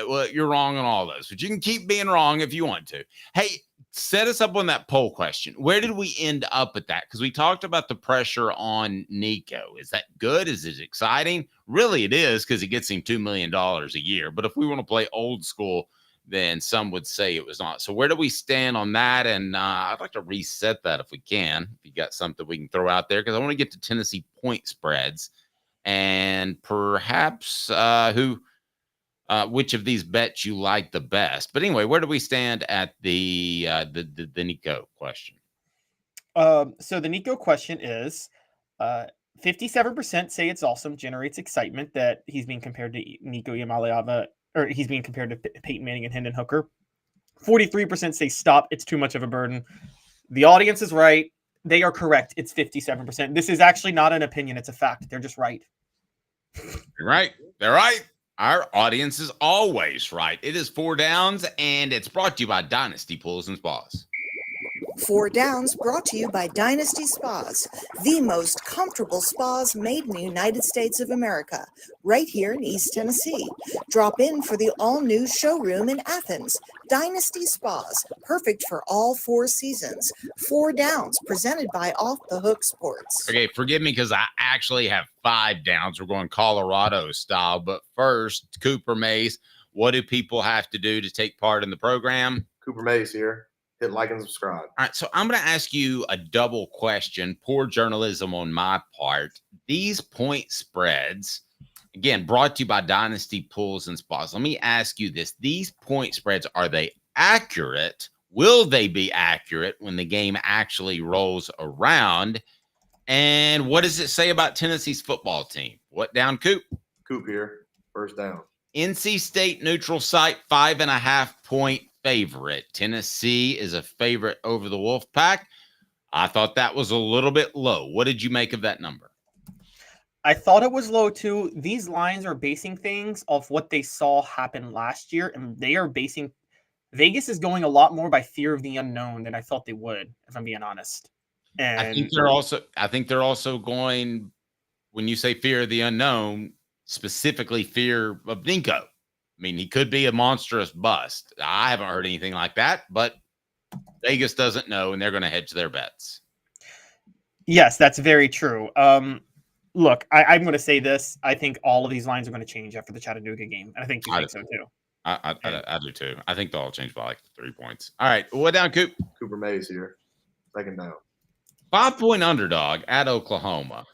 well, you're wrong on all those, but you can keep being wrong if you want to. Hey, set us up on that poll question. Where did we end up at that? Because we talked about the pressure on Nico. Is that good? Is it exciting? Really, it is, because it gets him $2 million a year. But if we want to play old school, then some would say it was not. So where do we stand on that? And I'd like to reset that if we can. If you got something we can throw out there, because I want to get to Tennessee point spreads and perhaps which of these bets you like the best. But anyway, where do we stand at the Nico question? So the Nico question is 57% say it's awesome, generates excitement that he's being compared to Nico Iamaleava, or he's being compared to Peyton Manning and Hendon Hooker. 43% say stop, it's too much of a burden. The audience is right. They are correct. It's 57%. This is actually not an opinion. It's a fact. They're just right. You're right. They're right. Our audience is always right. It is 4 Downs, and it's brought to you by Dynasty Pools and Spas. 4 Downs brought to you by Dynasty Spas, the most comfortable spas made in the United States of America, right here in East Tennessee. Drop in for the all-new showroom in Athens. Dynasty Spas, perfect for all 4 seasons. 4 Downs, presented by Off the Hook Sports. Okay, forgive me because I actually have 5 downs. We're going Colorado style. But first, Cooper Mays, what do people have to do to take part in the program? Cooper Mays here. Hit like and subscribe. All right, so I'm going to ask you a double question. Poor journalism on my part. These point spreads, again, brought to you by Dynasty Pools and Spas. Let me ask you this. These point spreads, are they accurate? Will they be accurate when the game actually rolls around? And what does it say about Tennessee's football team? What down, Coop? Coop here. First down. NC State neutral site, 5.5-point favorite. Tennessee is a favorite over the Wolfpack. I thought that was a little bit low. What did you make of that number? I thought it was low too. These lines are basing things off what they saw happen last year, and they are basing Vegas is going a lot more by fear of the unknown than I thought they would, if I'm being honest. And I think they're also going, when you say fear of the unknown, specifically fear of Nico. I mean, he could be a monstrous bust. I haven't heard anything like that, but Vegas doesn't know, and they're going to hedge their bets. Yes, that's very true. Look, I'm going to say this. I think all of these lines are going to change after the Chattanooga game. And I think you think so too. I do too. I think they'll all change by like 3 points. All right. What down, Coop? Cooper Mays here. Second down. 5-point underdog at Oklahoma.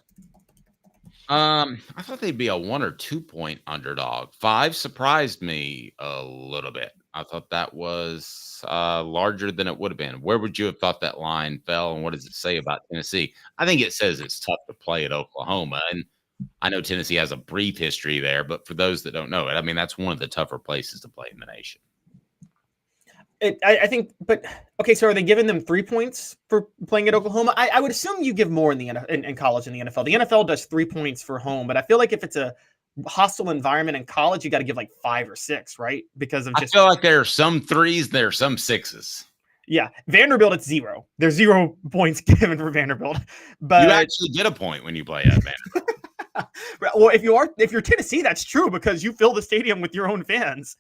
I thought they'd be a 1 or 2 point underdog. 5 surprised me a little bit. I thought that was larger than it would have been. Where would you have thought that line fell, and what does it say about Tennessee? I think it says it's tough to play at Oklahoma, and I know Tennessee has a brief history there, but for those that don't know it, I mean, that's one of the tougher places to play in the nation. I think, but okay, so are they giving them 3 points for playing at Oklahoma? I would assume you give more in the in college and the NFL. The NFL does 3 points for home, but I feel like if it's a hostile environment in college, you got to give like 5 or 6, right? Because of just, I feel like there are some 3s, there are some 6s. Yeah, Vanderbilt, it's 0. There's 0 points given for Vanderbilt. But you actually get a point when you play at Vanderbilt. Well, if you're Tennessee, that's true because you fill the stadium with your own fans.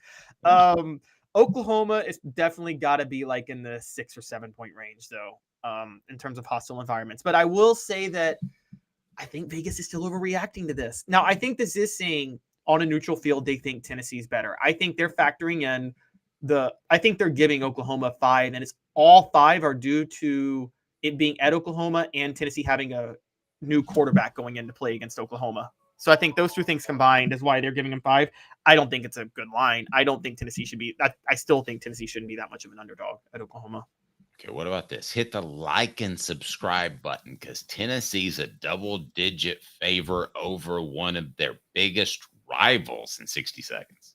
Oklahoma is definitely got to be like in the 6 or 7 point range, though, in terms of hostile environments. But I will say that I think Vegas is still overreacting to this. Now, I think this is saying on a neutral field, they think Tennessee's better. I think they're factoring in I think they're giving Oklahoma 5, and it's all 5 are due to it being at Oklahoma and Tennessee having a new quarterback going in to play against Oklahoma. So I think those 2 things combined is why they're giving them 5. I don't think it's a good line. I don't think Tennessee should be. I still think Tennessee shouldn't be that much of an underdog at Oklahoma. Okay, what about this? Hit the like and subscribe button because Tennessee's a double-digit favor over one of their biggest rivals in 60 seconds.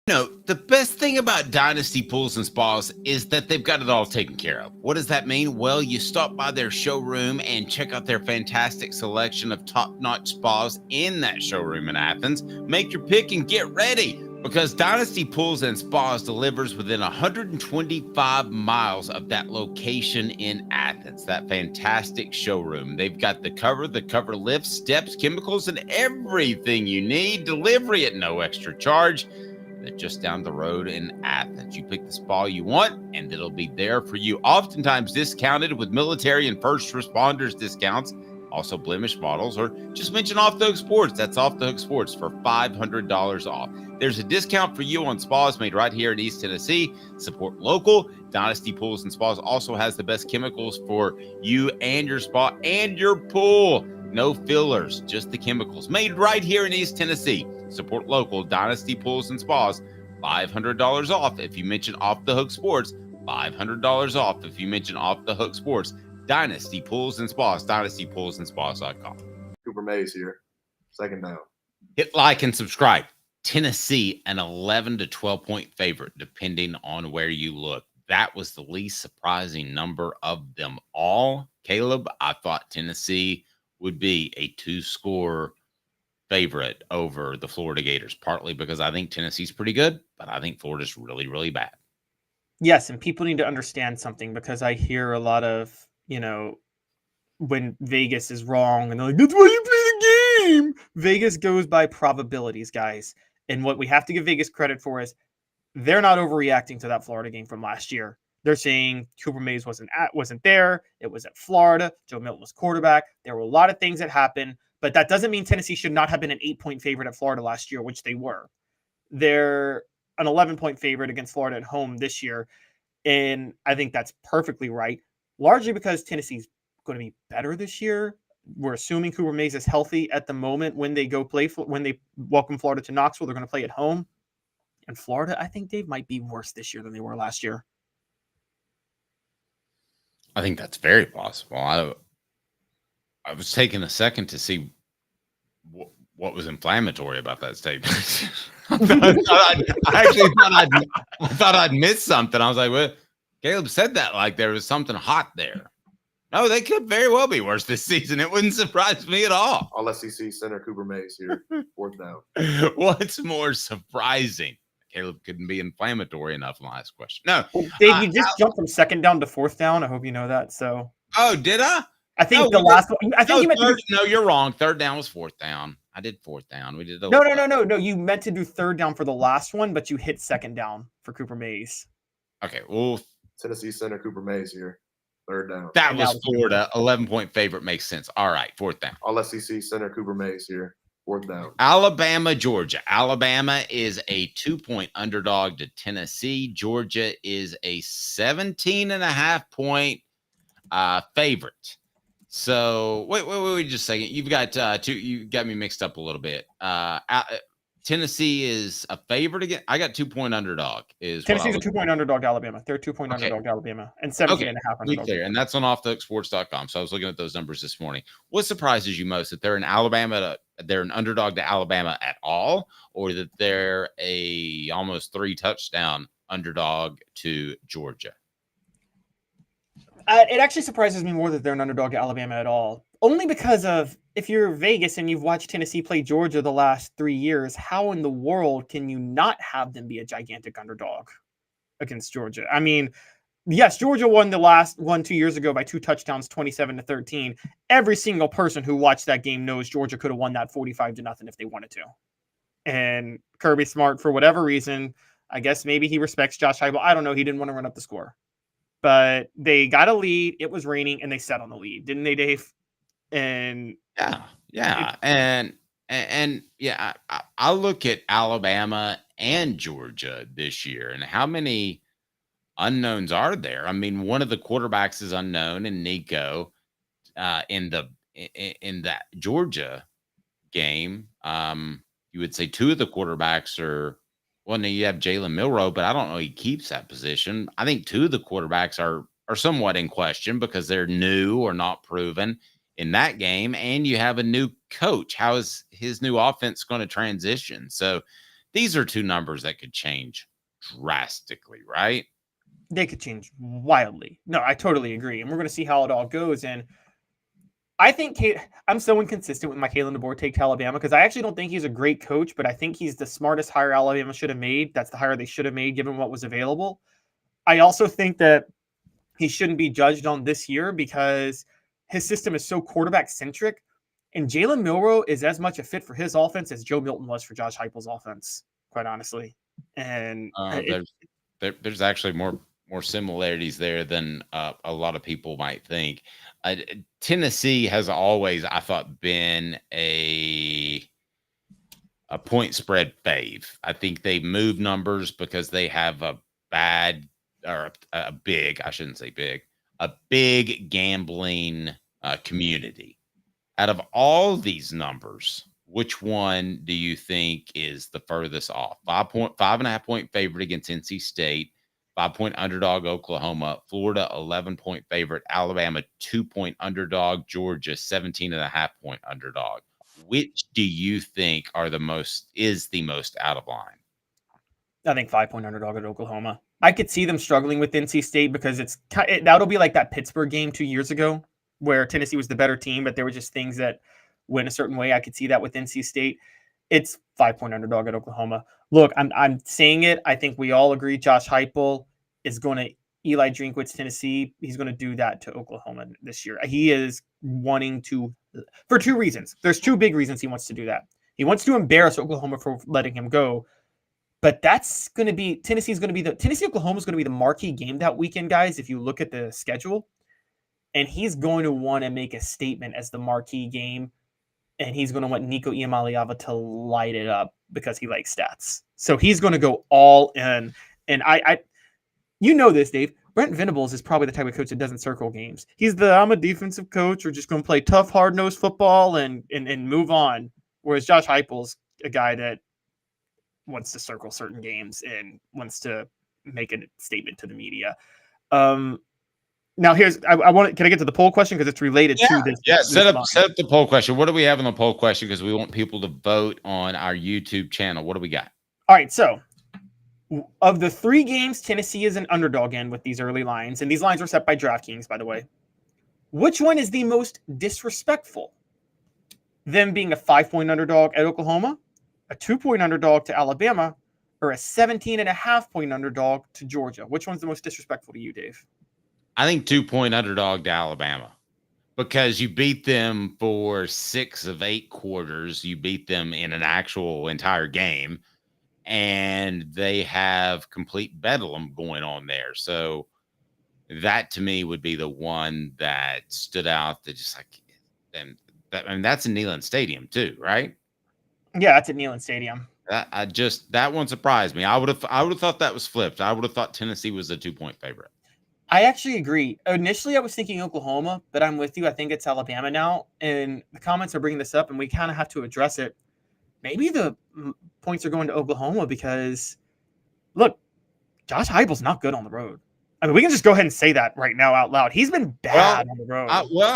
You know, the best thing about Dynasty Pools and Spas is that they've got it all taken care of. What does that mean? Well, you stop by their showroom and check out their fantastic selection of top-notch spas in that showroom in Athens. Make your pick and get ready Because Dynasty Pools and Spas delivers within 125 miles of that location in Athens, that fantastic showroom. They've got the cover lift, steps, chemicals, and everything you need. Delivery at no extra charge. They're just down the road in Athens. You pick the spa you want, and it'll be there for you. Oftentimes discounted with military and first responders discounts. Also blemish models, or just mention Off the Hook Sports. That's Off the Hook Sports for $500 off. There's a discount for you on spas made right here in East Tennessee. Support local. Dynasty Pools and Spas also has the best chemicals for you and your spa and your pool. No fillers, just the chemicals made right here in East Tennessee. Support local. Dynasty Pools and Spas, $500 off if you mention Off the Hook Sports. $500 off if you mention Off the Hook Sports. Dynasty Pools and Spas, dynastypoolsandspas.com. Cooper Mays here. Second down. Hit like and subscribe. Tennessee, an 11 to 12-point favorite, depending on where you look. That was the least surprising number of them all. Caleb, I thought Tennessee would be a 2-score favorite over the Florida Gators, partly because I think Tennessee's pretty good, but I think Florida's really, really bad. Yes, and people need to understand something, because I hear a lot of, when Vegas is wrong and they're like, that's why you play the game. Vegas goes by probabilities, guys. And what we have to give Vegas credit for is they're not overreacting to that Florida game from last year. They're saying Cooper Mays wasn't there. It was at Florida. Joe Milton was quarterback. There were a lot of things that happened, but that doesn't mean Tennessee should not have been an 8-point favorite at Florida last year, which they were. They're an 11-point favorite against Florida at home this year. And I think that's perfectly right, largely because Tennessee's going to be better this year. We're assuming Cooper Mays is healthy at the moment when they when they welcome Florida to Knoxville. They're going to play at home. And Florida, I think Dave might be worse this year than they were last year. I think that's very possible. I was taking a second to see what was inflammatory about that statement. I thought I'd missed something. I was like, well, Caleb said that like there was something hot there. No, they could very well be worse this season. It wouldn't surprise me at all. All SEC center Cooper Mays here. Fourth down. What's more surprising? Caleb couldn't be inflammatory enough. Last question. No, Dave, you just jumped from second down to fourth down. I hope you know that. So. Oh, did I? I think the last one. I think you meant no, you're wrong. Third down was fourth down. I did fourth down. We did no. You meant to do third down for the last one, but you hit second down for Cooper Mays. Okay. Well, Tennessee center Cooper Mays here. Third down. That was Florida. 11-point favorite makes sense. All right. Fourth down. All SEC center Cooper Mays here. Fourth down. Alabama, Georgia. Alabama is a 2-point underdog to Tennessee. Georgia is a 17.5-point favorite. So wait just a second. You've got two. You got me mixed up a little bit. Tennessee is a favorite again. I got 2-point underdog. Tennessee's a 2-point underdog to Alabama. They're a 2-point underdog to Alabama, and 17.5 underdog. Clear, and that's on offthehooksports.com. So I was looking at those numbers this morning. What surprises you most, that they're they're an underdog to Alabama at all, or that they're a almost 3-touchdown underdog to Georgia? It actually surprises me more that they're an underdog to Alabama at all. Only because of, if you're Vegas and you've watched Tennessee play Georgia the last 3 years, how in the world can you not have them be a gigantic underdog against Georgia? I mean, yes, Georgia won the last one 2 years ago by 2 touchdowns, 27-13. Every single person who watched that game knows Georgia could have won that 45-0 if they wanted to. And Kirby Smart, for whatever reason, I guess maybe he respects Josh Heupel. I don't know. He didn't want to run up the score. But they got a lead. It was raining, and they sat on the lead, didn't they, Dave? And yeah, and yeah, I look at Alabama and Georgia this year, and how many unknowns are there? I mean, one of the quarterbacks is unknown, and Nico in that Georgia game, you would say 2 of the quarterbacks are. Well, now you have Jalen Milroe, but I don't know he keeps that position. I think 2 of the quarterbacks are somewhat in question because they're new or not proven in that game. And you have a new coach. How is his new offense going to transition? So these are 2 numbers that could change drastically, right? They could change wildly. No, I totally agree. And we're going to see how it all goes. And I think I'm so inconsistent with my Kalen DeBoer take to Alabama because I actually don't think he's a great coach, but I think he's the smartest hire Alabama should have made. That's the hire they should have made given what was available. I also think that he shouldn't be judged on this year because his system is so quarterback centric, and Jalen Milroe is as much a fit for his offense as Joe Milton was for Josh Heupel's offense, quite honestly. And there's actually more similarities there than a lot of people might think. Tennessee has always, I thought, been a point spread fave. I think they move numbers because they have a big gambling community. Out of all these numbers, which one do you think is the furthest off? 5.5 point favorite against NC State, 5-point underdog Oklahoma, Florida 11-point favorite, Alabama 2-point underdog, Georgia 17.5-point underdog. Which do you think is the most out of line? I think 5-point underdog at Oklahoma. I could see them struggling with NC State because that'll be like that Pittsburgh game 2 years ago where Tennessee was the better team, but there were just things that went a certain way. I could see that with NC State. It's 5-point underdog at Oklahoma. Look, I'm saying it. I think we all agree Josh Heupel is going to Eli Drinkwitz, Tennessee. He's going to do that to Oklahoma this year. He is wanting to, for two reasons. There's two big reasons he wants to do that. He wants to embarrass Oklahoma for letting him go. But that's going to be Tennessee-Oklahoma is going to be the marquee game that weekend, guys, if you look at the schedule. And he's going to want to make a statement as the marquee game. And he's going to want Nico Iamaleava to light it up because he likes stats. So he's going to go all in. And I you know this, Dave. Brent Venables is probably the type of coach that doesn't circle games. I'm a defensive coach. We're just going to play tough, hard-nosed football and move on. Whereas Josh Heupel's a guy that wants to circle certain games and wants to make a statement to the media. Now can I get to the poll question because it's related to this? Yeah, set up the poll question. What do we have on the poll question? Because we want people to vote on our YouTube channel. What do we got? All right, so of the 3 games Tennessee is an underdog in with these early lines, and these lines were set by DraftKings, by the way, which one is the most disrespectful? Them being a 5-point underdog at Oklahoma, a 2-point underdog to Alabama, or a 17.5-point underdog to Georgia? Which one's the most disrespectful to you, Dave? I think 2-point underdog to Alabama because you beat them for 6 of 8 quarters. You beat them in an actual entire game, and they have complete bedlam going on there. So that to me would be the one that stood out. That just like, and that's in Neyland Stadium too, right? Yeah, that's at Neyland Stadium. That one surprised me. I would have thought that was flipped. I would have thought Tennessee was a 2-point favorite. I actually agree. Initially, I was thinking Oklahoma, but I'm with you. I think it's Alabama now. And the comments are bringing this up, and we kind of have to address it. Maybe the points are going to Oklahoma because, look, Josh Heupel's not good on the road. I mean, we can just go ahead and say that right now out loud. He's been bad on the road.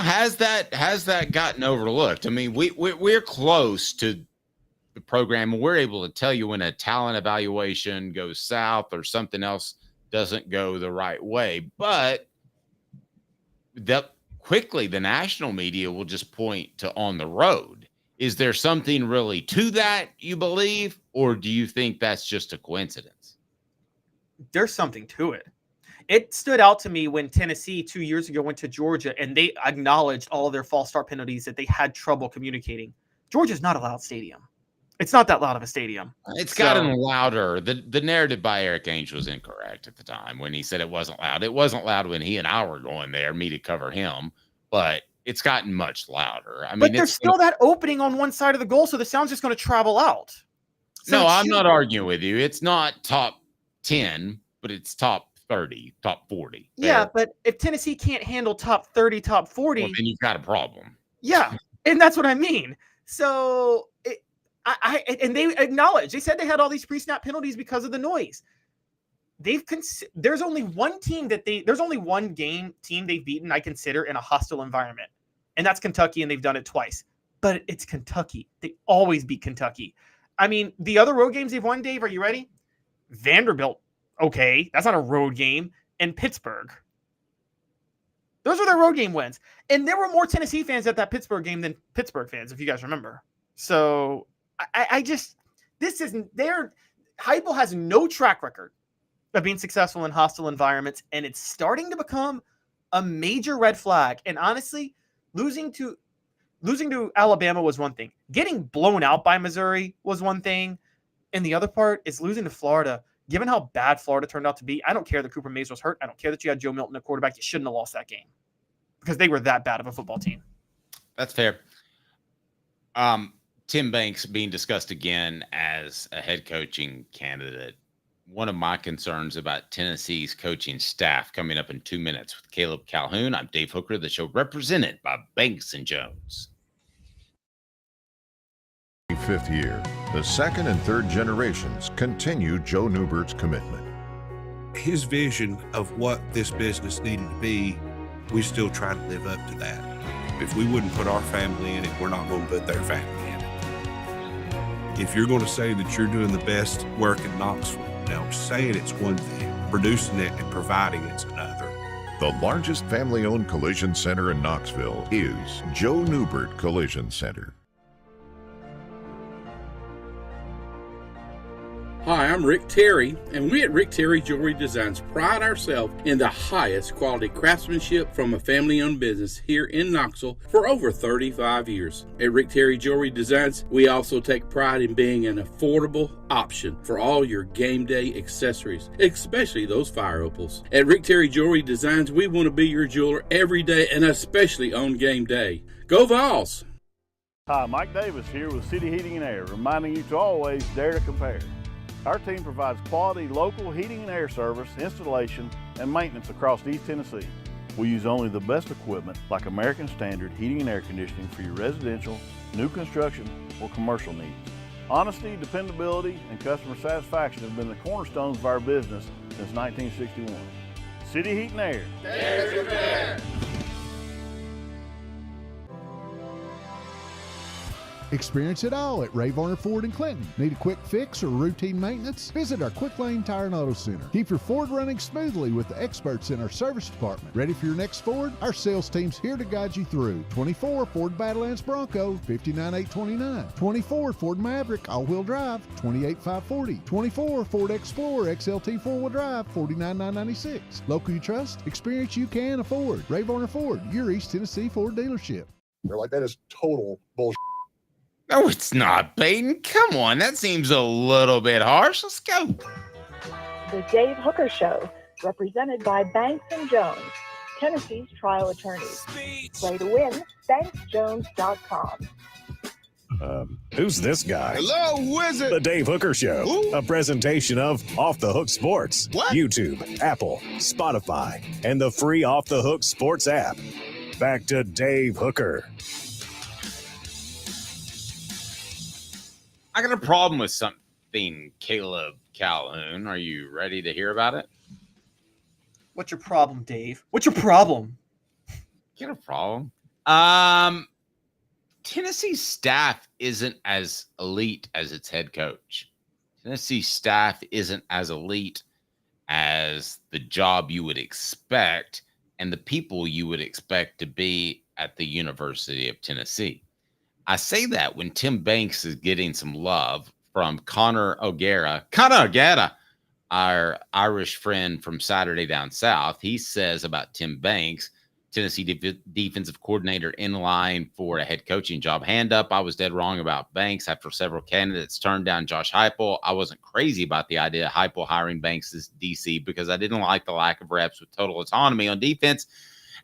Has that gotten overlooked? I mean, we're close to the program, and we're able to tell you when a talent evaluation goes south or something else doesn't go the right way. But quickly, the national media will just point to on the road. Is there something really to that, you believe, or do you think that's just a coincidence? There's something to it. It stood out to me when Tennessee 2 years ago went to Georgia and they acknowledged all of their false start penalties that they had trouble communicating. Georgia's not a loud stadium. It's not that loud of a stadium. It's gotten louder. The narrative by Eric Ainge was incorrect at the time when he said it wasn't loud. It wasn't loud when he and I were going there, me to cover him, but it's gotten much louder. I mean, but there's still that opening on one side of the goal, so the sound's just going to travel out. So no, I'm not arguing with you. It's not top 10, but it's top 30, top 40. Yeah, but if Tennessee can't handle top 30, top 40, well, then you've got a problem. Yeah, and that's what I mean. So and they acknowledged. They said they had all these pre-snap penalties because of the noise. There's only one team there's only one team they've beaten, I consider, in a hostile environment, and that's Kentucky, and they've done it twice. But it's Kentucky. They always beat Kentucky. I mean, the other road games they've won, Dave, are you ready? Vanderbilt, okay, that's not a road game, and Pittsburgh. Those were their road game wins. And there were more Tennessee fans at that Pittsburgh game than Pittsburgh fans, if you guys remember. So Heupel has no track record of being successful in hostile environments, and it's starting to become a major red flag. And honestly, losing to Alabama was one thing. Getting blown out by Missouri was one thing. And the other part is losing to Florida. Given how bad Florida turned out to be, I don't care that Cooper Mays was hurt. I don't care that you had Joe Milton at quarterback. You shouldn't have lost that game because they were that bad of a football team. That's fair. Tim Banks being discussed again as a head coaching candidate. One of my concerns about Tennessee's coaching staff coming up in 2 minutes with Caleb Calhoun. I'm Dave Hooker, the show represented by Banks and Jones. 5th year, the second and third generations continue Joe Newbert's commitment. His vision of what this business needed to be, we still try to live up to that. If we wouldn't put our family in it, we're not going to put their family in it. If you're going to say that you're doing the best work in Knoxville, now saying it's one thing, producing it and providing it's another. The largest family-owned collision center in Knoxville is Joe Newbert Collision Center. Hi, I'm Rick Terry, and we at Rick Terry Jewelry Designs pride ourselves in the highest quality craftsmanship from a family-owned business here in Knoxville for over 35 years. At Rick Terry Jewelry Designs, we also take pride in being an affordable option for all your game day accessories, especially those fire opals. At Rick Terry Jewelry Designs, we want to be your jeweler every day and especially on game day. Go Vols! Hi, Mike Davis here with City Heating and Air, reminding you to always dare to compare. Our team provides quality local heating and air service, installation, and maintenance across East Tennessee. We use only the best equipment like American Standard heating and air conditioning for your residential, new construction, or commercial needs. Honesty, dependability, and customer satisfaction have been the cornerstones of our business since 1961. City Heat and Air. Dare to compare. Experience it all at Ray Varner Ford in Clinton. Need a quick fix or routine maintenance? Visit our Quick Lane Tire and Auto Center. Keep your Ford running smoothly with the experts in our service department. Ready for your next Ford? Our sales team's here to guide you through. 24 Ford Badlands Bronco, 59829. 24 Ford Maverick all-wheel drive, 28540. 24 Ford Explorer XLT four-wheel drive, 49996. Local you trust, experience you can afford. Ray Varner Ford, your East Tennessee Ford dealership. They're like, that is total bullshit. No, it's not, Peyton. Come on. That seems a little bit harsh. Let's go. The Dave Hooker Show, represented by Banks and Jones, Tennessee's trial attorneys. Play to win, banksjones.com. Who's this guy? Hello, wizard. The Dave Hooker Show, Who? a presentation of Off the Hook Sports. What? YouTube, Apple, Spotify, and the free Off the Hook Sports app. Back to Dave Hooker. I got a problem with something, Caleb Calhoun. Are you ready to hear about it? What's your problem, Dave? What's your problem? Get a problem. Tennessee's staff isn't as elite as its head coach. Tennessee's staff isn't as elite as the job you would expect and the people you would expect to be at the University of Tennessee. I say that when Tim Banks is getting some love from Connor O'Gara, our Irish friend from Saturday Down South. He says about Tim Banks, Tennessee defensive coordinator in line for a head coaching job. Hand up, I was dead wrong about Banks after several candidates turned down Josh Heupel. I wasn't crazy about the idea of Heupel hiring Banks as DC because I didn't like the lack of reps with total autonomy on defense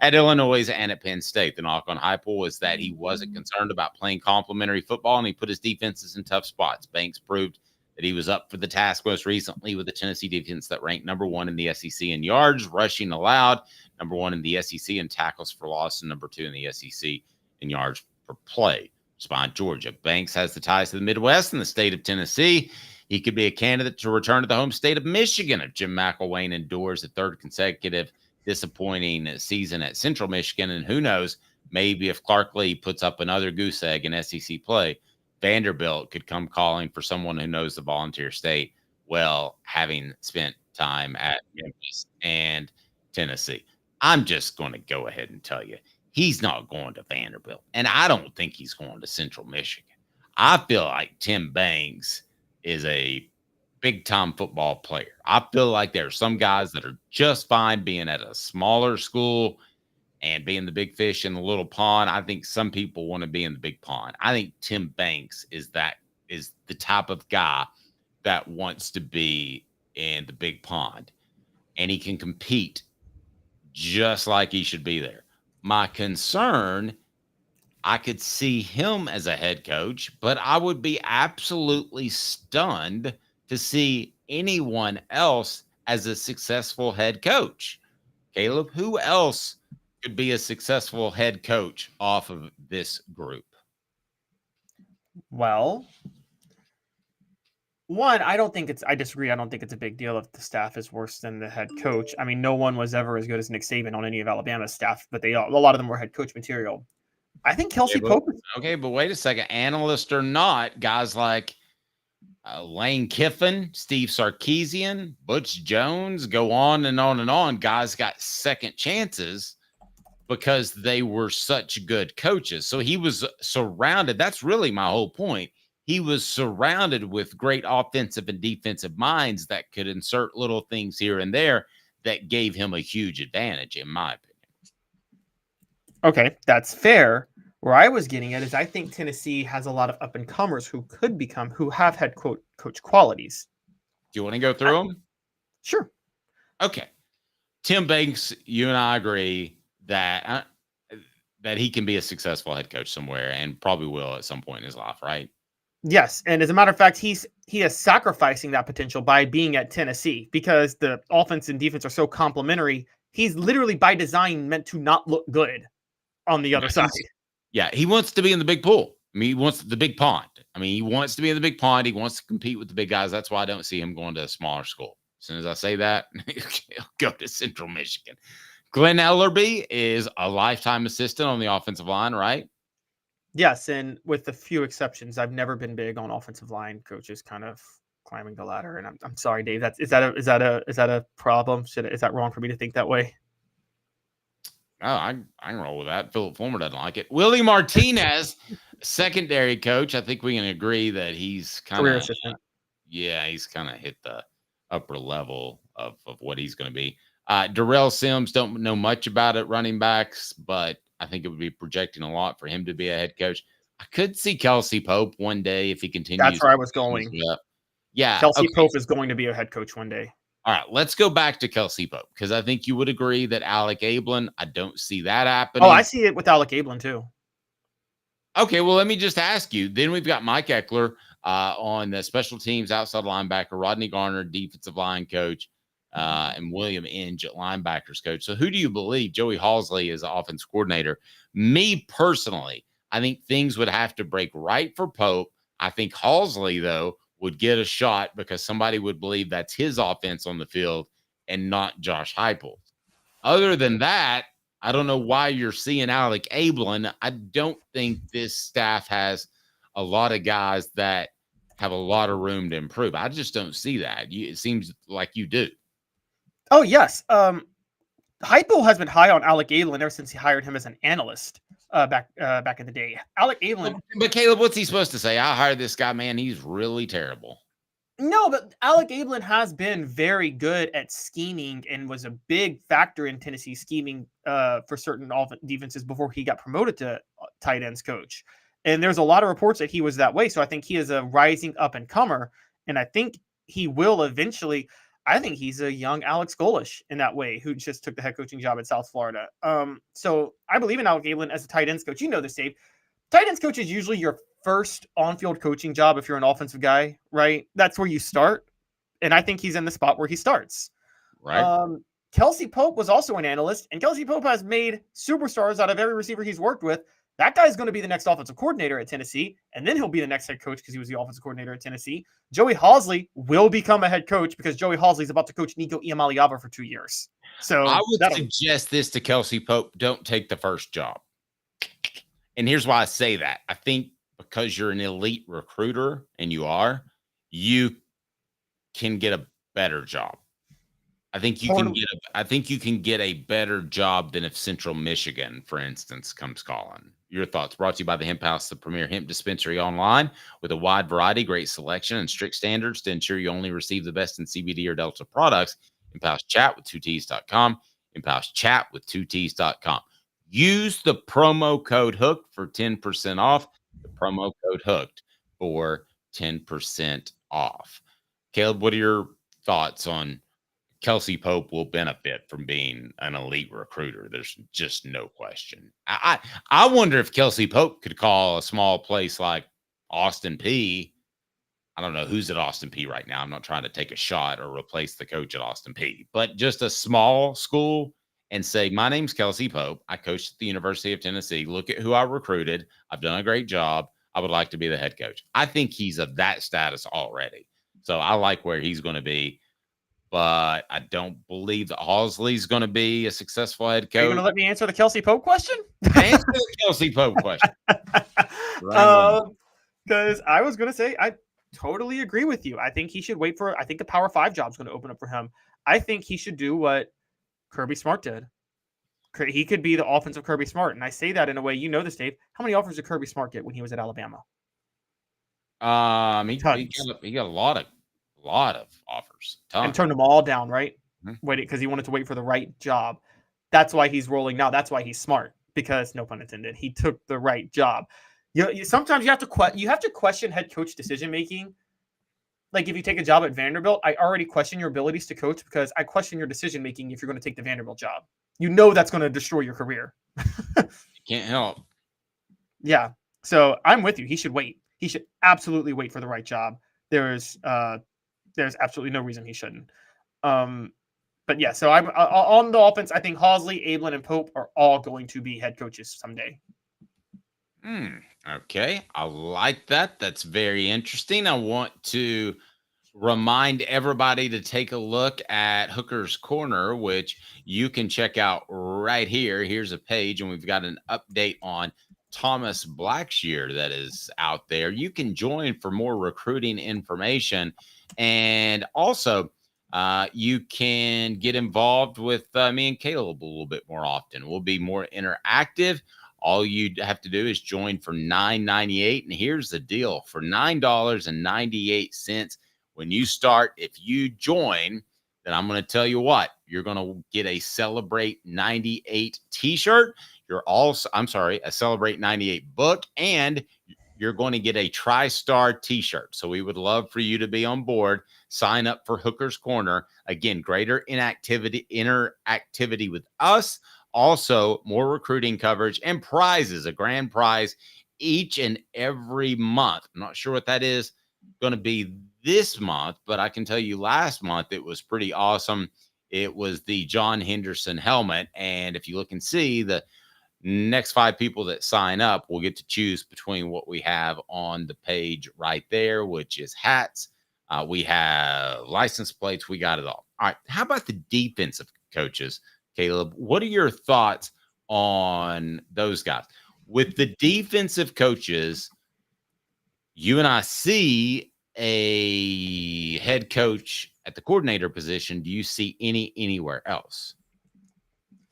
at Illinois and at Penn State. The knock on Heupel was that he wasn't concerned about playing complementary football, and he put his defenses in tough spots. Banks proved that he was up for the task most recently with the Tennessee defense that ranked number 1 in the SEC in yards, rushing allowed, number 1 in the SEC in tackles for loss, and number 2 in the SEC in yards per play. Respond, Georgia. Banks has the ties to the Midwest and the state of Tennessee. He could be a candidate to return to the home state of Michigan if Jim McElwain endures a third consecutive disappointing season at Central Michigan. And who knows, maybe if Clark Lee puts up another goose egg in SEC play, Vanderbilt could come calling for someone who knows the Volunteer State well, having spent time at Memphis and Tennessee. I'm just going to go ahead and tell you, he's not going to Vanderbilt. And I don't think he's going to Central Michigan. I feel like Tim Banks is a big-time football player. I feel like there are some guys that are just fine being at a smaller school and being the big fish in the little pond. I think some people want to be in the big pond. I think Tim Banks is the type of guy that wants to be in the big pond, and he can compete just like he should be there. My concern, I could see him as a head coach, but I would be absolutely stunned to see anyone else as a successful head coach. Caleb, who else could be a successful head coach off of this group? Well, one, I disagree. I don't think it's a big deal if the staff is worse than the head coach. I mean, no one was ever as good as Nick Saban on any of Alabama's staff, but a lot of them were head coach material. I think Kelsey Pope. Okay, but wait a second. Analyst or not, guys like Lane Kiffin, Steve Sarkisian, Butch Jones, go on and on and on. Guys got second chances because they were such good coaches. So he was surrounded. That's really my whole point. He was surrounded with great offensive and defensive minds that could insert little things here and there that gave him a huge advantage, in my opinion. Okay, that's fair. Where I was getting at is I think Tennessee has a lot of up-and-comers who have head coach qualities. Do you want to go through them? Sure. Okay. Tim Banks, you and I agree that he can be a successful head coach somewhere and probably will at some point in his life, right? Yes, and as a matter of fact, he is sacrificing that potential by being at Tennessee because the offense and defense are so complementary. He's literally by design meant to not look good on the other side. Yeah, he wants to be in the big pool. I mean, he wants the big pond. I mean, he wants to be in the big pond. He wants to compete with the big guys. That's why I don't see him going to a smaller school. As soon as I say that, he'll go to Central Michigan. Glenn Ellerby is a lifetime assistant on the offensive line, right? Yes, and with a few exceptions, I've never been big on offensive line coaches kind of climbing the ladder. And I'm sorry, Dave. Is that a problem? Is that wrong for me to think that way? Oh, I can roll with that. Philip Fulmer doesn't like it. Willie Martinez, secondary coach. I think we can agree that he's kind of he's kind of hit the upper level of what he's going to be. Darrell Sims, don't know much about it, running backs, but I think it would be projecting a lot for him to be a head coach. I could see Kelsey Pope one day if he continues. That's where I was going. Yeah. Kelsey Pope is going to be a head coach one day. All right, let's go back to Kelsey Pope because I think you would agree that Alec Eberle, I don't see that happening. Oh, I see it with Alec Eberle too. Okay, well, let me just ask you. Then we've got Mike Eckler on the special teams, outside linebacker, Rodney Garner, defensive line coach, and William Inge at linebackers coach. So who do you believe? Joey Halsley is the offense coordinator. Me personally, I think things would have to break right for Pope. I think Halsley, though, would get a shot because somebody would believe that's his offense on the field and not Josh Heupel. Other than that, I don't know why you're seeing Alec Eberle. I don't think this staff has a lot of guys that have a lot of room to improve. I just don't see that. It seems like you do. Oh, yes. Heupel has been high on Alec Eberle ever since he hired him as an analyst back in the day. Alec Eberle. But Caleb, what's he supposed to say? I hired this guy, man. He's really terrible. No, but Alec Eberle has been very good at scheming and was a big factor in Tennessee's scheming for certain defenses before he got promoted to tight ends coach. And there's a lot of reports that he was that way. So I think he is a rising up and comer. And I think he will eventually. I think he's a young Alex Golesh in that way, who just took the head coaching job at South Florida. So I believe in Alec Eberle as a tight ends coach. You know this, Dave. Tight ends coach is usually your first on-field coaching job if you're an offensive guy, right? That's where you start. And I think he's in the spot where he starts. Right. Kelsey Pope was also an analyst, and Kelsey Pope has made superstars out of every receiver he's worked with. That guy's going to be the next offensive coordinator at Tennessee, and then he'll be the next head coach because he was the offensive coordinator at Tennessee. Joey Halsley will become a head coach because Joey Halsley is about to coach Nico Iamaleava for 2 years. So I would suggest this to Kelsey Pope: don't take the first job. And here's why I say that. I think because you're an elite recruiter, and you can get a better job. I think you can get a better job than if Central Michigan, for instance, comes calling. Your thoughts. Brought to you by the Hemp House, the premier hemp dispensary online with a wide variety, great selection, and strict standards to ensure you only receive the best in CBD or Delta products. Hemp House Chat with 2Ts.com. Hemp House Chat with 2Ts.com. Use the promo code HOOKED for 10% off. The promo code HOOKED for 10% off. Caleb, what are your thoughts on Kelsey Pope will benefit from being an elite recruiter? There's just no question. I wonder if Kelsey Pope could call a small place like Austin Peay. I don't know who's at Austin Peay right now. I'm not trying to take a shot or replace the coach at Austin Peay, but just a small school and say, my name's Kelsey Pope. I coached at the University of Tennessee. Look at who I recruited. I've done a great job. I would like to be the head coach. I think he's of that status already. So I like where he's going to be. But I don't believe that Halsley's going to be a successful head coach. Are you going to let me answer the Kelsey Pope question? Answer the Kelsey Pope question. Because I was going to say, I totally agree with you. I think he should wait I think the Power 5 job is going to open up for him. I think he should do what Kirby Smart did. He could be the offensive Kirby Smart. And I say that in a way, you know this, Dave. How many offers did Kirby Smart get when he was at Alabama? He got a lot of offers. And turned them all down, right? Waited because he wanted to wait for the right job. That's why he's rolling now. That's why he's smart, because no pun intended, he took the right job. Sometimes you have to question head coach decision making. Like if you take a job at Vanderbilt, I already question your abilities to coach because I question your decision making if you're going to take the Vanderbilt job. You know that's going to destroy your career. Can't help. Yeah. So I'm with you. He should wait. He should absolutely wait for the right job. There's absolutely no reason he shouldn't. But yeah, so I'm on the offense. I think Halsley, Ablin, and Pope are all going to be head coaches someday. Okay, I like that. That's very interesting. I want to remind everybody to take a look at Hooker's Corner, which you can check out right here. Here's a page, and we've got an update on Thomas Blackshear that is out there. You can join for more recruiting information, and also you can get involved with me and Caleb a little bit more often. We'll be more interactive. All you have to do is join for $9.98, and here's the deal: for $9.98 when you start, if you join, then I'm going to tell you what, you're going to get a Celebrate 98 t-shirt. A Celebrate 98 book, and you're going to get a TriStar t-shirt. So we would love for you to be on board. Sign up for Hooker's Corner. Again, greater interactivity with us. Also, more recruiting coverage and prizes, a grand prize each and every month. I'm not sure what that is going to be this month, but I can tell you last month it was pretty awesome. It was the John Henderson helmet. And if you look and see, the next 5 people that sign up will get to choose between what we have on the page right there, which is hats. We have license plates. We got it all. All right. How about the defensive coaches, Caleb? What are your thoughts on those guys? With the defensive coaches, you and I see a head coach at the coordinator position. Do you see anywhere else?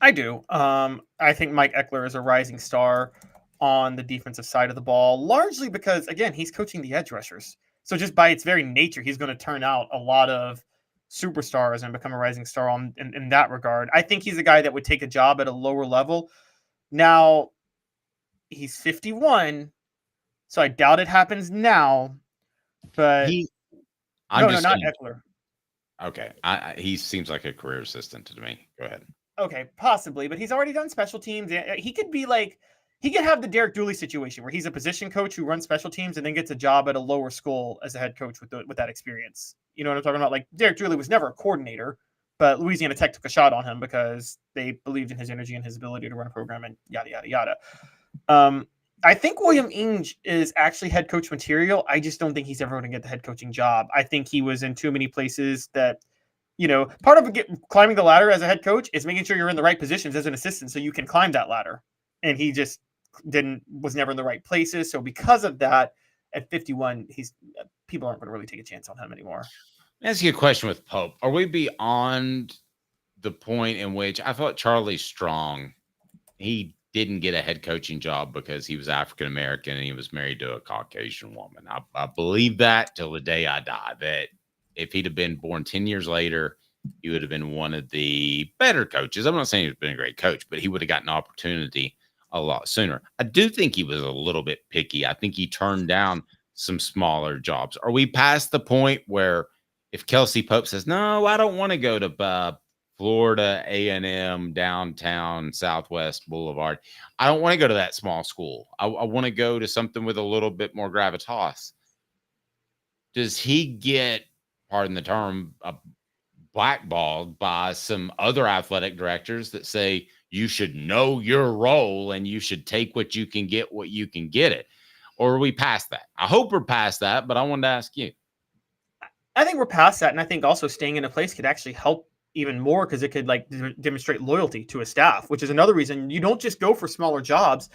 I do. I think Mike Eckler is a rising star on the defensive side of the ball, largely because, again, he's coaching the edge rushers. So just by its very nature, he's going to turn out a lot of superstars and become a rising star in that regard. I think he's a guy that would take a job at a lower level. Now, he's 51, so I doubt it happens now. But not Eckler. Okay, he seems like a career assistant to me. Go ahead. Okay, possibly, but he's already done special teams. He could be like, he could have the Derek Dooley situation where he's a position coach who runs special teams and then gets a job at a lower school as a head coach with that experience. You know what I'm talking about? Like Derek Dooley was never a coordinator, but Louisiana Tech took a shot on him because they believed in his energy and his ability to run a program and yada, yada, yada. I think William Inge is actually head coach material. I just don't think he's ever going to get the head coaching job. I think he was in too many places that, part of climbing the ladder as a head coach is making sure you're in the right positions as an assistant so you can climb that ladder. And he just was never in the right places. So because of that, at 51, people aren't going to really take a chance on him anymore. Let me ask you a question with Pope. Are we beyond the point in which I thought Charlie Strong, he didn't get a head coaching job because he was African American and he was married to a Caucasian woman. I believe that till the day I die, that if he'd have been born 10 years later, he would have been one of the better coaches. I'm not saying he's been a great coach, but he would have gotten an opportunity a lot sooner. I do think he was a little bit picky. I think he turned down some smaller jobs. Are we past the point where if Kelsey Pope says, no, I don't want to go to Florida A&M downtown Southwest Boulevard, I don't want to go to that small school. I want to go to something with a little bit more gravitas. Does he get, pardon the term, blackballed by some other athletic directors that say you should know your role and you should take what you can get it? Or are we past that? I hope we're past that, but I wanted to ask you. I think we're past that, and I think also staying in a place could actually help even more because it could demonstrate loyalty to a staff, which is another reason you don't just go for smaller jobs.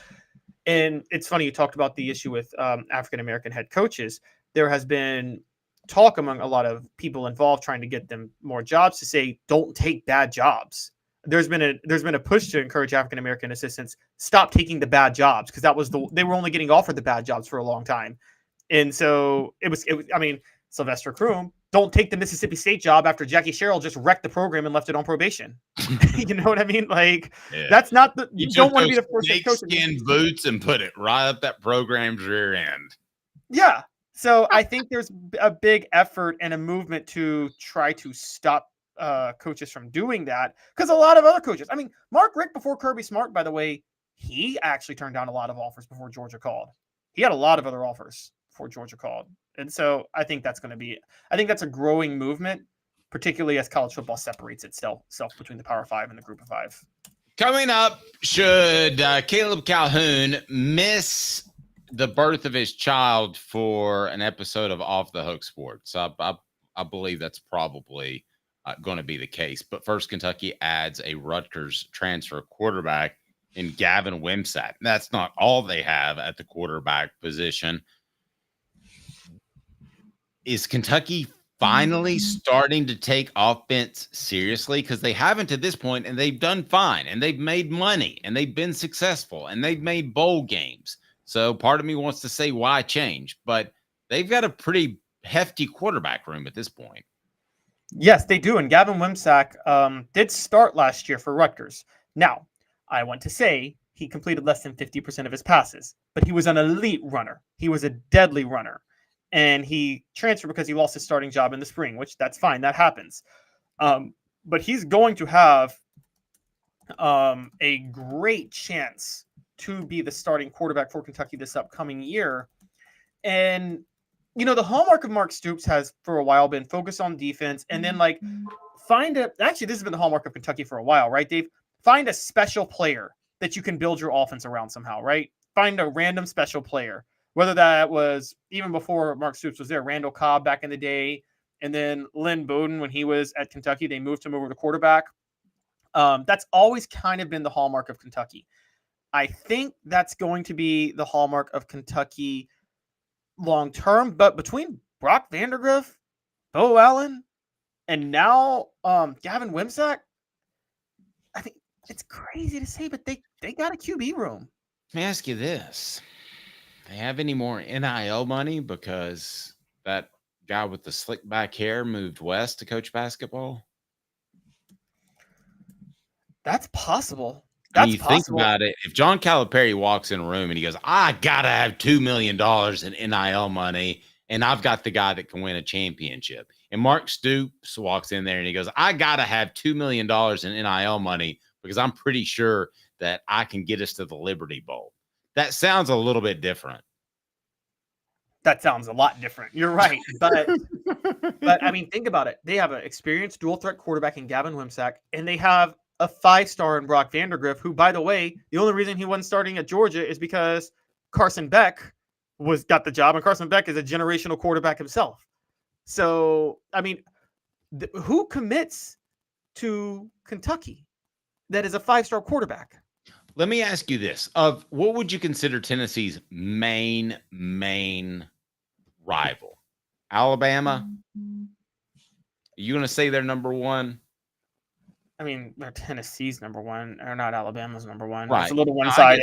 And it's funny, you talked about the issue with African-American head coaches. There has been talk among a lot of people involved trying to get them more jobs to say, don't take bad jobs. There's been a push to encourage African-American assistants stop taking the bad jobs because they were only getting offered the bad jobs for a long time. And so it was Sylvester Croom, don't take the Mississippi State job after Jackie Sherrill just wrecked the program and left it on probation. You know what I mean? That's not you don't want to be the first head coach. Skin boots and put it right up that program's rear end. Yeah. So I think there's a big effort and a movement to try to stop coaches from doing that because a lot of other coaches, Mark Richt before Kirby Smart, by the way, he actually turned down a lot of offers before Georgia called. He had a lot of other offers before Georgia called. And so I think that's a growing movement, particularly as college football separates itself between the Power Five and the Group of Five. Coming up, should Caleb Calhoun miss the birth of his child for an episode of Off the Hook Sports? I believe that's probably going to be the case. But first, Kentucky adds a Rutgers transfer quarterback in Gavin Wimsatt. That's not all they have at the quarterback position. Is Kentucky finally starting to take offense seriously? Because they haven't to this point, and they've done fine, and they've made money, and they've been successful, and they've made bowl games. So part of me wants to say why change, but they've got a pretty hefty quarterback room at this point. Yes, they do. And Gavin Wimsatt did start last year for Rutgers. Now, I want to say he completed less than 50% of his passes, but he was an elite runner. He was a deadly runner. And he transferred because he lost his starting job in the spring, which that's fine. That happens. But he's going to have a great chance to be the starting quarterback for Kentucky this upcoming year. And, the hallmark of Mark Stoops has for a while been focus on defense and then actually, this has been the hallmark of Kentucky for a while, right, Dave? Find a special player that you can build your offense around somehow, right? Find a random special player. Whether that was even before Mark Stoops was there, Randall Cobb back in the day, and then Lynn Bowden when he was at Kentucky, they moved him over to quarterback. That's always kind of been the hallmark of Kentucky. I think that's going to be the hallmark of Kentucky long term. But between Brock Vandagriff, Bo Allen, and now Gavin Wimsatt, I think it's crazy to say, but they got a QB room. Let me ask you this. They have any more NIL money because that guy with the slick back hair moved west to coach basketball? That's possible. Think about it. If John Calipari walks in a room and he goes, I got to have $2 million in NIL money, and I've got the guy that can win a championship. And Mark Stoops walks in there and he goes, I got to have $2 million in NIL money because I'm pretty sure that I can get us to the Liberty Bowl. That sounds a little bit different. That sounds a lot different. You're right. But think about it. They have an experienced dual threat quarterback in Gavin Wimsatt, and they have a 5-star in Brock Vandagriff, who, by the way, the only reason he wasn't starting at Georgia is because Carson Beck got the job, and Carson Beck is a generational quarterback himself. So, who commits to Kentucky that is a 5-star quarterback? Let me ask you this. Of what would you consider Tennessee's main rival? Alabama? Are you going to say they're number one? I mean, they're Tennessee's number one, or not Alabama's number one. Right. It's a little No, one-sided.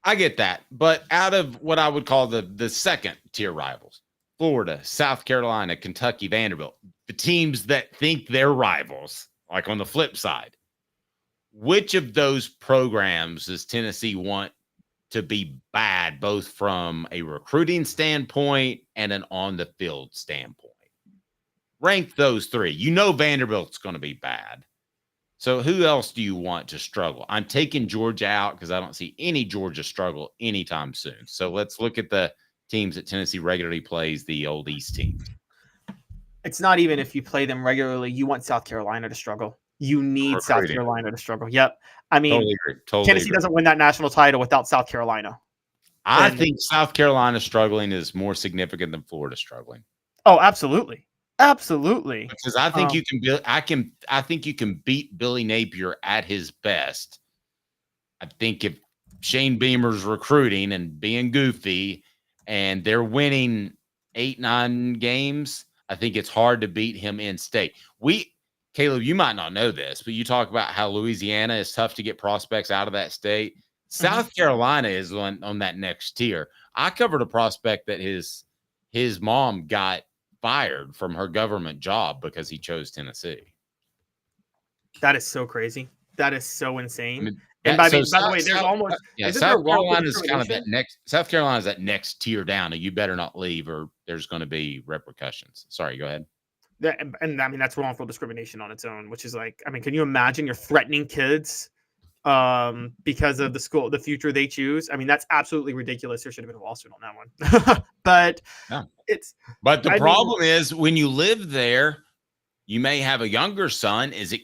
I get that. But out of what I would call the second tier rivals, Florida, South Carolina, Kentucky, Vanderbilt, the teams that think they're rivals, like on the flip side, which of those programs does Tennessee want to be bad, both from a recruiting standpoint and an on-the-field standpoint? Rank those three. You know Vanderbilt's going to be bad. So who else do you want to struggle? I'm taking Georgia out because I don't see any Georgia struggle anytime soon. So let's look at the teams that Tennessee regularly plays, the old East teams. It's not even if you play them regularly. You want South Carolina to struggle. You need South Carolina to struggle. Yep. I mean, Totally agree. Tennessee doesn't win that national title without South Carolina. I think South Carolina struggling is more significant than Florida struggling. Oh, absolutely. Absolutely. Because I think you can build. I think you can beat Billy Napier at his best. I think if Shane Beamer's recruiting and being goofy, and they're winning 8-9 games, I think it's hard to beat him in state. Caleb, you might not know this, but you talk about how Louisiana is tough to get prospects out of that state. South Carolina is on that next tier. I covered a prospect that his mom got fired from her government job because he chose Tennessee. That is so crazy. That is so insane. I mean, and by the way, there's almost South Carolina is kind of that next. South Carolina is that next tier down, and you better not leave, or there's going to be repercussions. Sorry, go ahead. And I mean that's wrongful discrimination on its own, which is like, I mean, can you imagine you're threatening kids because of the future they choose? I mean, that's absolutely ridiculous. There should have been a lawsuit on that one. But the problem is when you live there, you may have a younger son. Is it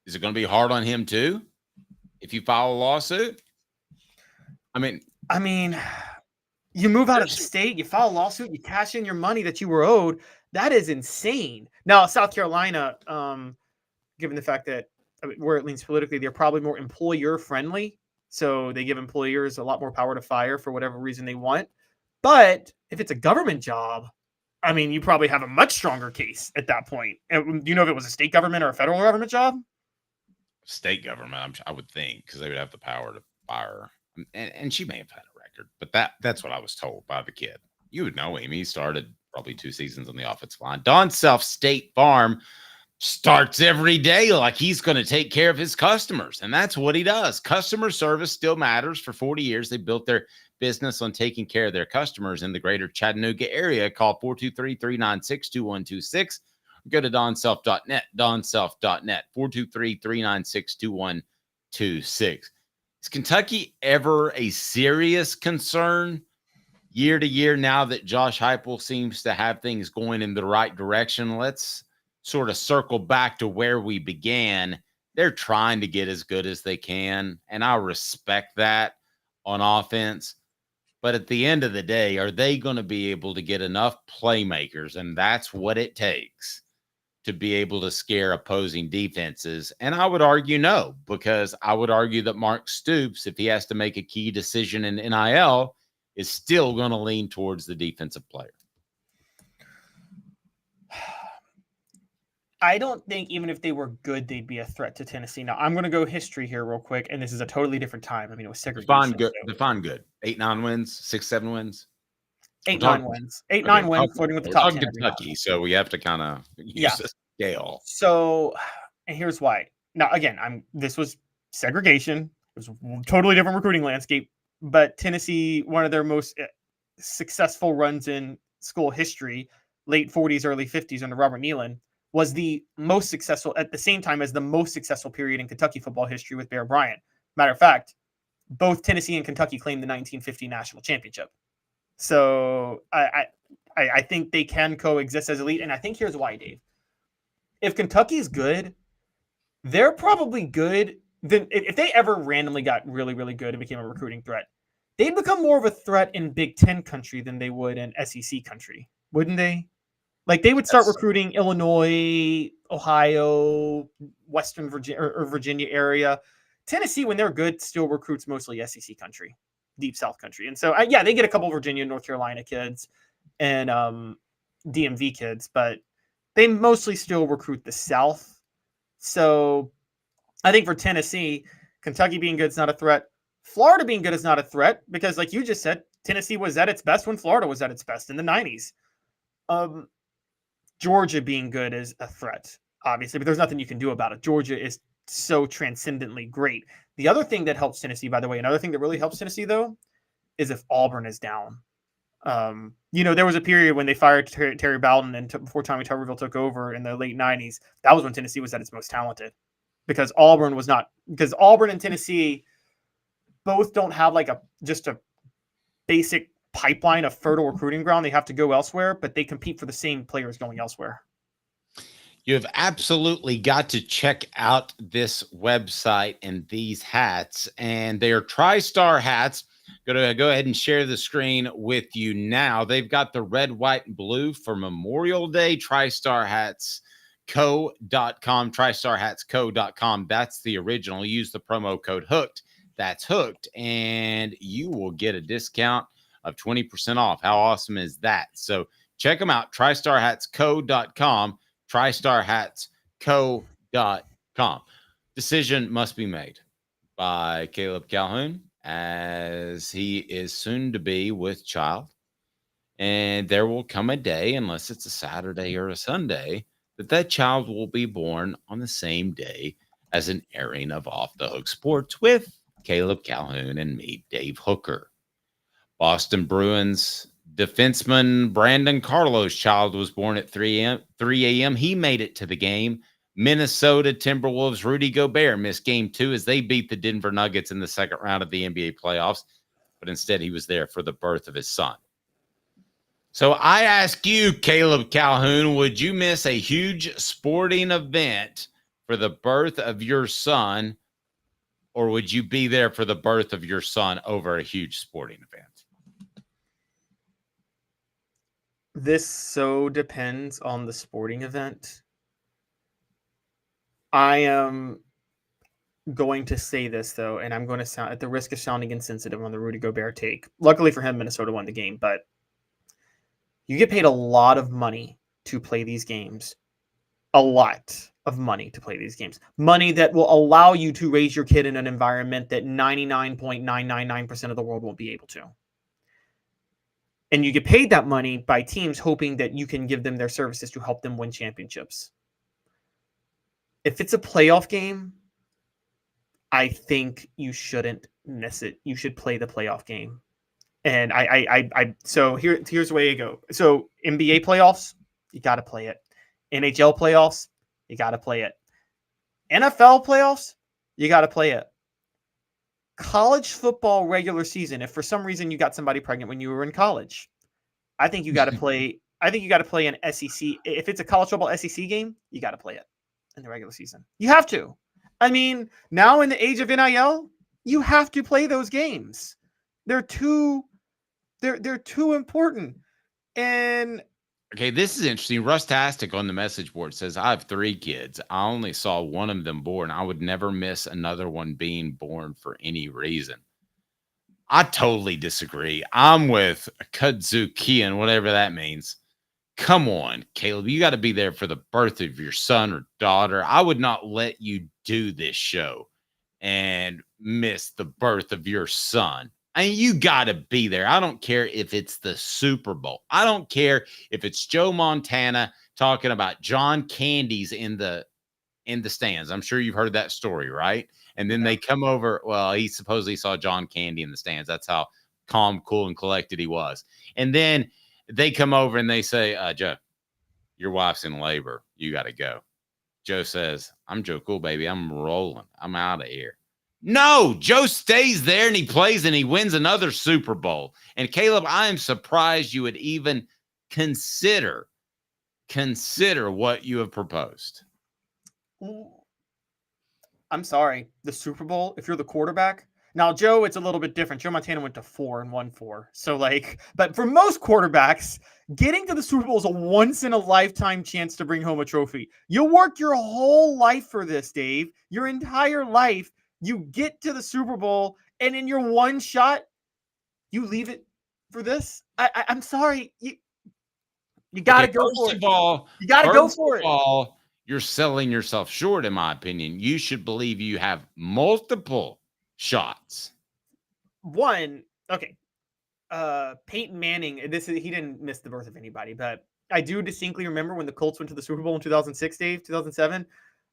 going to be hard on him too if you file a lawsuit? I mean, you move out of the state, you file a lawsuit, you cash in your money that you were owed. That is insane. Now, South Carolina, given the fact that where it leans politically, they're probably more employer friendly. So they give employers a lot more power to fire for whatever reason they want. But if it's a government job, I mean, you probably have a much stronger case at that point. And do you know if it was a state government or a federal government job? State government, I would think, because they would have the power to fire. And she may have had a record, but that's what I was told by the kid. You would know him. He started probably 2 seasons on the offensive line. Don Self State Farm starts every day like he's going to take care of his customers. And that's what he does. Customer service still matters. For 40 years, they built their business on taking care of their customers in the greater Chattanooga area. Call 423-396-2126. Go to donself.net, donself.net, 423-396-2126. Is Kentucky ever a serious concern year to year now that Josh Heupel seems to have things going in the right direction? Let's sort of circle back to where we began. They're trying to get as good as they can, and I respect that on offense. But at the end of the day, are they going to be able to get enough playmakers? And that's what it takes to be able to scare opposing defenses. And I would argue no, because I would argue that Mark Stoops, if he has to make a key decision in NIL, is still going to lean towards the defensive player. I don't think even if they were good, they'd be a threat to Tennessee. Now, I'm going to go history here real quick, and this is a totally different time. I mean, it was segregation. Define good. 8-9 wins, 6-7 wins. 8-9 wins. 8-9 wins, flirting with the top 10. Kentucky, so we have to kind of use the scale. So, and here's why. Now, again, this was segregation. It was a totally different recruiting landscape. But Tennessee, one of their most successful runs in school history, late 40s, early 50s under Robert Nealon, was the most successful at the same time as the most successful period in Kentucky football history with Bear Bryant. Matter of fact, both Tennessee and Kentucky claimed the 1950 national championship. So I think they can coexist as elite. And I think here's why, Dave. If Kentucky is good, they're probably good. Then if they ever randomly got really, really good and became a recruiting threat, they'd become more of a threat in Big Ten country than they would in SEC country, wouldn't they? Like they would start recruiting Illinois, Ohio, Western Virginia or Virginia area. Tennessee, when they're good, still recruits mostly SEC country, Deep South country. And so, they get a couple of Virginia, North Carolina kids and DMV kids, but they mostly still recruit the South. So I think for Tennessee, Kentucky being good is not a threat. Florida being good is not a threat because, like you just said, Tennessee was at its best when Florida was at its best in the 90s. Georgia being good is a threat, obviously, but there's nothing you can do about it. Georgia is so transcendently great. The other thing that helps Tennessee, by the way, another thing that really helps Tennessee, though, is if Auburn is down. There was a period when they fired Terry Bowden and before Tommy Tuberville took over in the late 90s. That was when Tennessee was at its most talented because Auburn and Tennessee both don't have like just a basic pipeline of fertile recruiting ground. They have to go elsewhere, but they compete for the same players going elsewhere. You have absolutely got to check out this website and these hats, and they are TriStar hats. Go ahead and share the screen with you now. They've got the red, white, and blue for Memorial Day. TriStarHatsCo.com, TriStarHatsCo.com. That's the original. Use the promo code HOOKED. That's HOOKED, and you will get a discount of 20% off. How awesome is that? So check them out, TriStarHatsCo.com, TriStarHatsCo.com. Decision must be made by Caleb Calhoun, as he is soon to be with child. And there will come a day, unless it's a Saturday or a Sunday, that child will be born on the same day as an airing of Off the Hook Sports with Caleb Calhoun and me, Dave Hooker. Boston Bruins defenseman Brandon Carlo's child was born at 3 a.m. He made it to the game. Minnesota Timberwolves Rudy Gobert missed game 2 as they beat the Denver Nuggets in the second round of the NBA playoffs, but instead he was there for the birth of his son. So I ask you, Caleb Calhoun, would you miss a huge sporting event for the birth of your son, or would you be there for the birth of your son over a huge sporting event? This so depends on the sporting event. I am going to say this, though, and I'm going to sound at the risk of sounding insensitive on the Rudy Gobert take. Luckily for him, Minnesota won the game, but you get paid a lot of money to play these games. A lot of money to play these games. Money that will allow you to raise your kid in an environment that 99.999% of the world won't be able to. And you get paid that money by teams hoping that you can give them their services to help them win championships. If it's a playoff game, I think you shouldn't miss it. You should play the playoff game. And so here's the way you go. So NBA playoffs, you got to play it. NHL playoffs, you got to play it. NFL playoffs, you got to play it. College football regular season, if for some reason you got somebody pregnant when you were in college, I think you got to play. I think you got to play an SEC. If it's a college football SEC game, you got to play it in the regular season. You have to. I mean, now in the age of NIL, you have to play those games. They're too important. And okay, this is interesting. Rustastic on the message board says, I have 3 kids. I only saw one of them born. I would never miss another one being born for any reason. I totally disagree. I'm with Kudzukian, whatever that means. Come on, Caleb. You got to be there for the birth of your son or daughter. I would not let you do this show and miss the birth of your son. I mean, you got to be there. I don't care if it's the Super Bowl. I don't care if it's Joe Montana talking about John Candy's in the stands. I'm sure you've heard that story, right? And then they come over. Well, he supposedly saw John Candy in the stands. That's how calm, cool, and collected he was. And then they come over and they say, Joe, your wife's in labor. You got to go. Joe says, I'm Joe Cool, baby. I'm rolling. I'm out of here. No, Joe stays there and he plays and he wins another Super Bowl. And Caleb, I am surprised you would even consider what you have proposed. I'm sorry. The Super Bowl, if you're the quarterback. Now, Joe, it's a little bit different. Joe Montana went to 4 and won 4. So, but for most quarterbacks, getting to the Super Bowl is a once-in-a-lifetime chance to bring home a trophy. You work your whole life for this, Dave. Your entire life. You get to the Super Bowl, and in your one shot, you leave it for this? I'm sorry. You got to go for it. First of all, you got to go for it. you're selling yourself short, in my opinion. You should believe you have multiple shots. One, okay. Peyton Manning, he didn't miss the birth of anybody, but I do distinctly remember when the Colts went to the Super Bowl in 2006, Dave, 2007.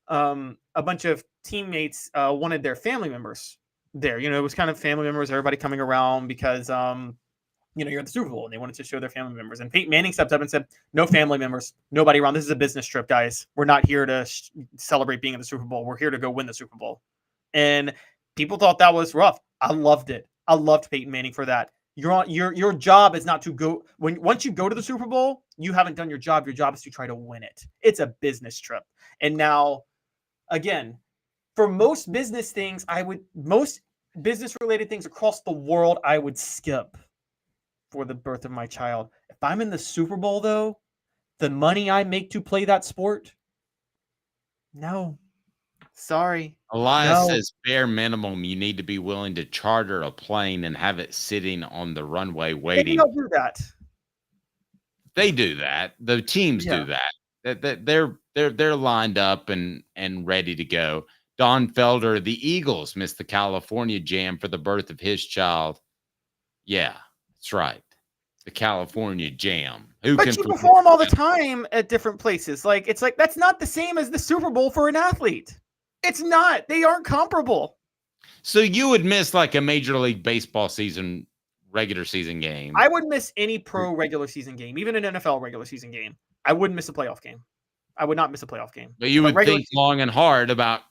A bunch of teammates wanted their family members there. You know, it was kind of family members, everybody coming around because you're at the Super Bowl and they wanted to show their family members. And Peyton Manning stepped up and said, "No family members, nobody around. This is a business trip, guys. We're not here to celebrate being in the Super Bowl. We're here to go win the Super Bowl." And people thought that was rough. I loved it. I loved Peyton Manning for that. Your job is not to go once you go to the Super Bowl, you haven't done your job. Your job is to try to win it. It's a business trip. And now, again, for most business things, most business related things across the world, I would skip for the birth of my child. If I'm in the Super Bowl, though, the money I make to play that sport, no. Sorry. Elias says bare minimum, you need to be willing to charter a plane and have it sitting on the runway waiting. Maybe I'll do that. They do that. The teams do that. They're lined up and ready to go. Don Felder, the Eagles missed the California Jam for the birth of his child. Yeah, that's right. The California Jam. But you perform all the time at different places. It's like that's not the same as the Super Bowl for an athlete. It's not. They aren't comparable. So you would miss like a Major League Baseball season, regular season game. I would miss any pro regular season game, even an NFL regular season game. I wouldn't miss a playoff game. I would not miss a playoff game. But you would think long and hard about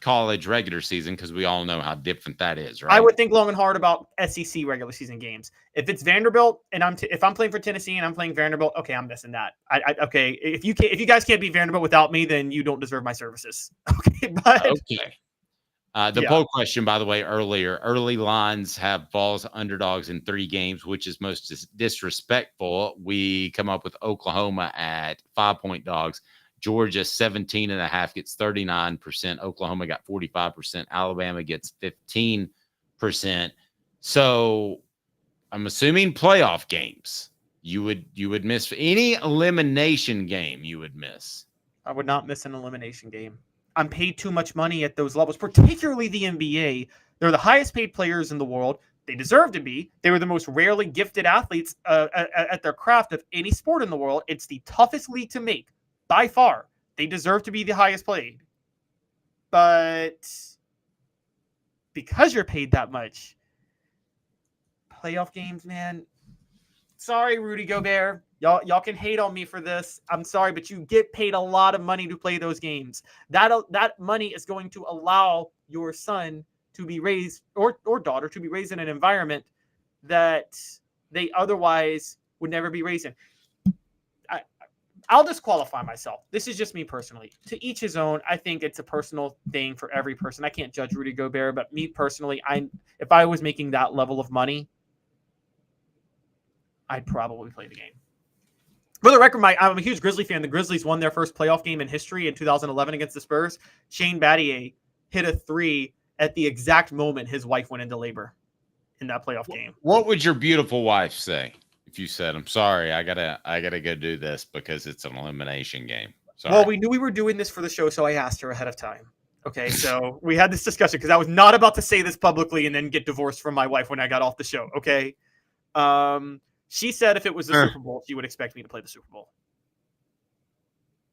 college regular season because we all know how different that is, right? I would think long and hard about SEC regular season games. If it's Vanderbilt and if I'm playing for Tennessee and I'm playing Vanderbilt, okay, I'm missing that. Okay, if you guys can't beat Vanderbilt without me, then you don't deserve my services. Okay, but The poll question, by the way, early lines have Vols underdogs in 3 games, which is most disrespectful. We come up with Oklahoma at 5-point dogs. Georgia 17.5 gets 39%. Oklahoma got 45%. Alabama gets 15%. So I'm assuming playoff games. You would miss any elimination game. You would miss. I would not miss an elimination game. I'm paid too much money at those levels, particularly the NBA. They're the highest paid players in the world. They deserve to be. They were the most rarely gifted athletes at their craft of any sport in the world. It's the toughest league to make. By far, they deserve to be the highest paid. But because you're paid that much, playoff games, man. Sorry, Rudy Gobert. Y'all can hate on me for this. I'm sorry, but you get paid a lot of money to play those games. That money is going to allow your son to be raised or daughter to be raised in an environment that they otherwise would never be raised in. I'll disqualify myself. This is just me personally. To each his own. I think it's a personal thing for every person. I can't judge Rudy Gobert, but me personally, if I was making that level of money, I'd probably play the game. For the record, I'm a huge Grizzly fan. The Grizzlies won their first playoff game in history in 2011 against the Spurs. Shane Battier hit a 3 at the exact moment his wife went into labor in that playoff game. What would your beautiful wife say if you said, "I'm sorry, I gotta go do this because it's an elimination game"? Sorry. Well, we knew we were doing this for the show, so I asked her ahead of time. Okay, so we had this discussion because I was not about to say this publicly and then get divorced from my wife when I got off the show. Okay. She said if it was the Super Bowl, she would expect me to play the Super Bowl.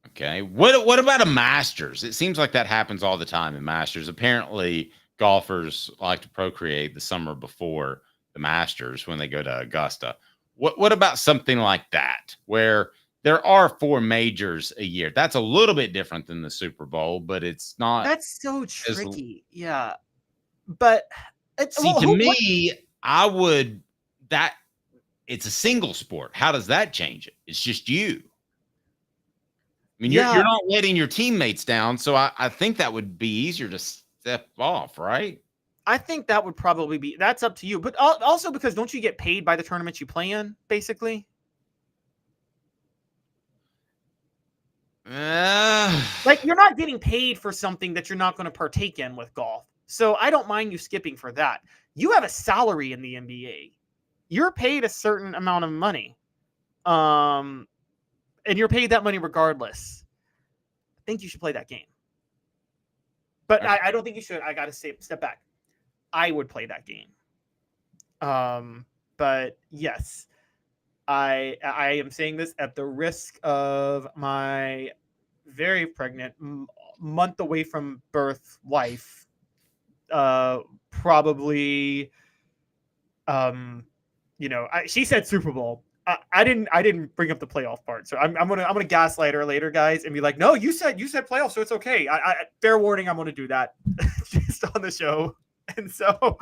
Okay. What about a Masters? It seems like that happens all the time in Masters. Apparently, golfers like to procreate the summer before the Masters when they go to Augusta. What about something like that, where there are 4 majors a year? That's a little bit different than the Super Bowl, but it's not. That's so tricky. Yeah. But it's a single sport. How does that change it? It's just you. I mean, you're not letting your teammates down, so I think that would be easier to step off, right? I think that would probably be – that's up to you. But also because don't you get paid by the tournaments you play in, basically? Like, you're not getting paid for something that you're not going to partake in with golf. So I don't mind you skipping for that. You have a salary in the NBA. You're paid a certain amount of money. And you're paid that money regardless. think you should play that game. But I don't think you should. I got to step back. I would play that game. But yes, I am saying this at the risk of my very pregnant, month away from birth wife. Probably, she said Super Bowl. I didn't bring up the playoff part, so I'm gonna gaslight her later, guys, and be like, no, you said playoff, so it's okay. I fair warning, I'm gonna do that just on the show, and so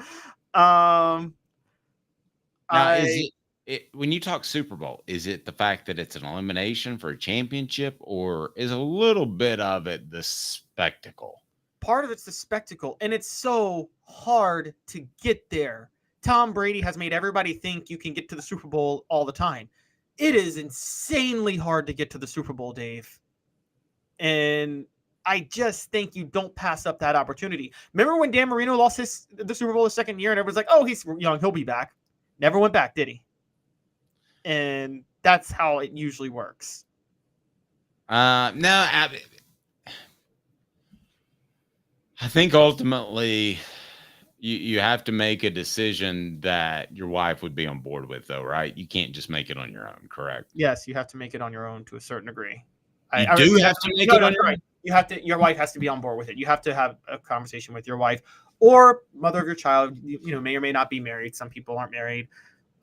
when you talk Super Bowl, is it the fact that it's an elimination for a championship, or is a little bit of it the spectacle? Part of it's the spectacle, and it's so hard to get there. Tom Brady has made everybody think you can get to the Super Bowl all the time. It is insanely hard to get to the Super Bowl, Dave. And I just think you don't pass up that opportunity. Remember when Dan Marino lost the Super Bowl his second year, and everyone's like, oh, he's young, he'll be back. Never went back, did he? And that's how it usually works. No, I think ultimately you have to make a decision that your wife would be on board with, though, right? You can't just make it on your own, correct? Yes, you have to make it on your own to a certain degree. You have to make it on your own. You have to. Your wife has to be on board with it. You have to have a conversation with your wife or mother of your child. May or may not be married. Some people aren't married.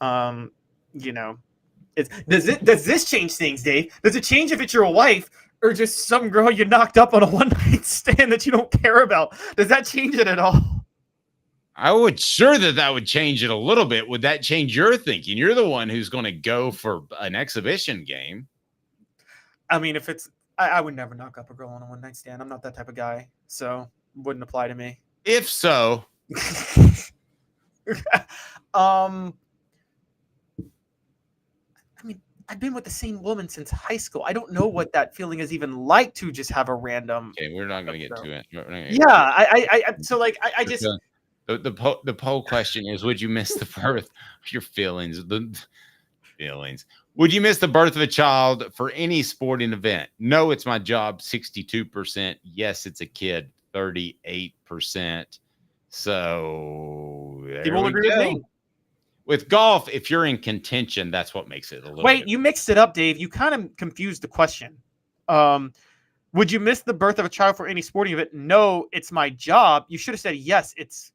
Does this change things, Dave? Does it change if it's your wife or just some girl you knocked up on a one-night stand that you don't care about? Does that change it at all? I would sure that would change it a little bit. Would that change your thinking? You're the one who's going to go for an exhibition game. I mean, if it's, I would never knock up a girl on a one-night stand. I'm not that type of guy, so wouldn't apply to me. If so, I've been with the same woman since high school. I don't know what that feeling is even like to just have a random. Okay, we're not going to get to it. I just. The poll question is: would you miss the birth of your feelings? Would you miss the birth of a child for any sporting event? No, it's my job. 62%. Yes, it's a kid. 38%. So people agree with me. With golf, if you're in contention, that's what makes it a little. Wait, you mixed it up, Dave. You kind of confused the question. Would you miss the birth of a child for any sporting event? No, it's my job. You should have said yes, it's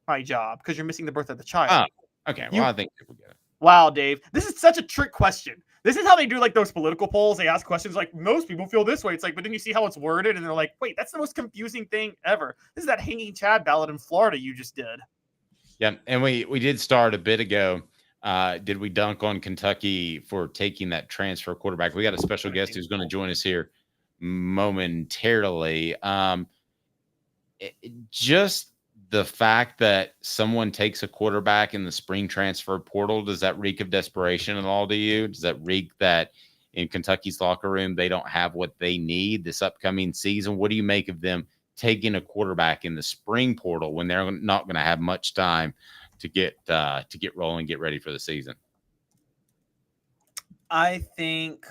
my job, because you're missing the birth of the child. Oh, okay. Well, I think people get it. Wow, Dave. This is such a trick question. This is how they do like those political polls. They ask questions like, most people feel this way. It's like, but then you see how it's worded and they're like, wait, that's the most confusing thing ever. This is that hanging Chad ballot in Florida you just did. Yeah, and we did start a bit ago. Did we dunk on Kentucky for taking that transfer quarterback? We got a special guest who's going to join us here momentarily. Just the fact that someone takes a quarterback in the spring transfer portal, does that reek of desperation at all to you? Does that reek that in Kentucky's locker room they don't have what they need this upcoming season? What do you make of them taking a quarterback in the spring portal when they're not going to have much time to get rolling, get ready for the season? I think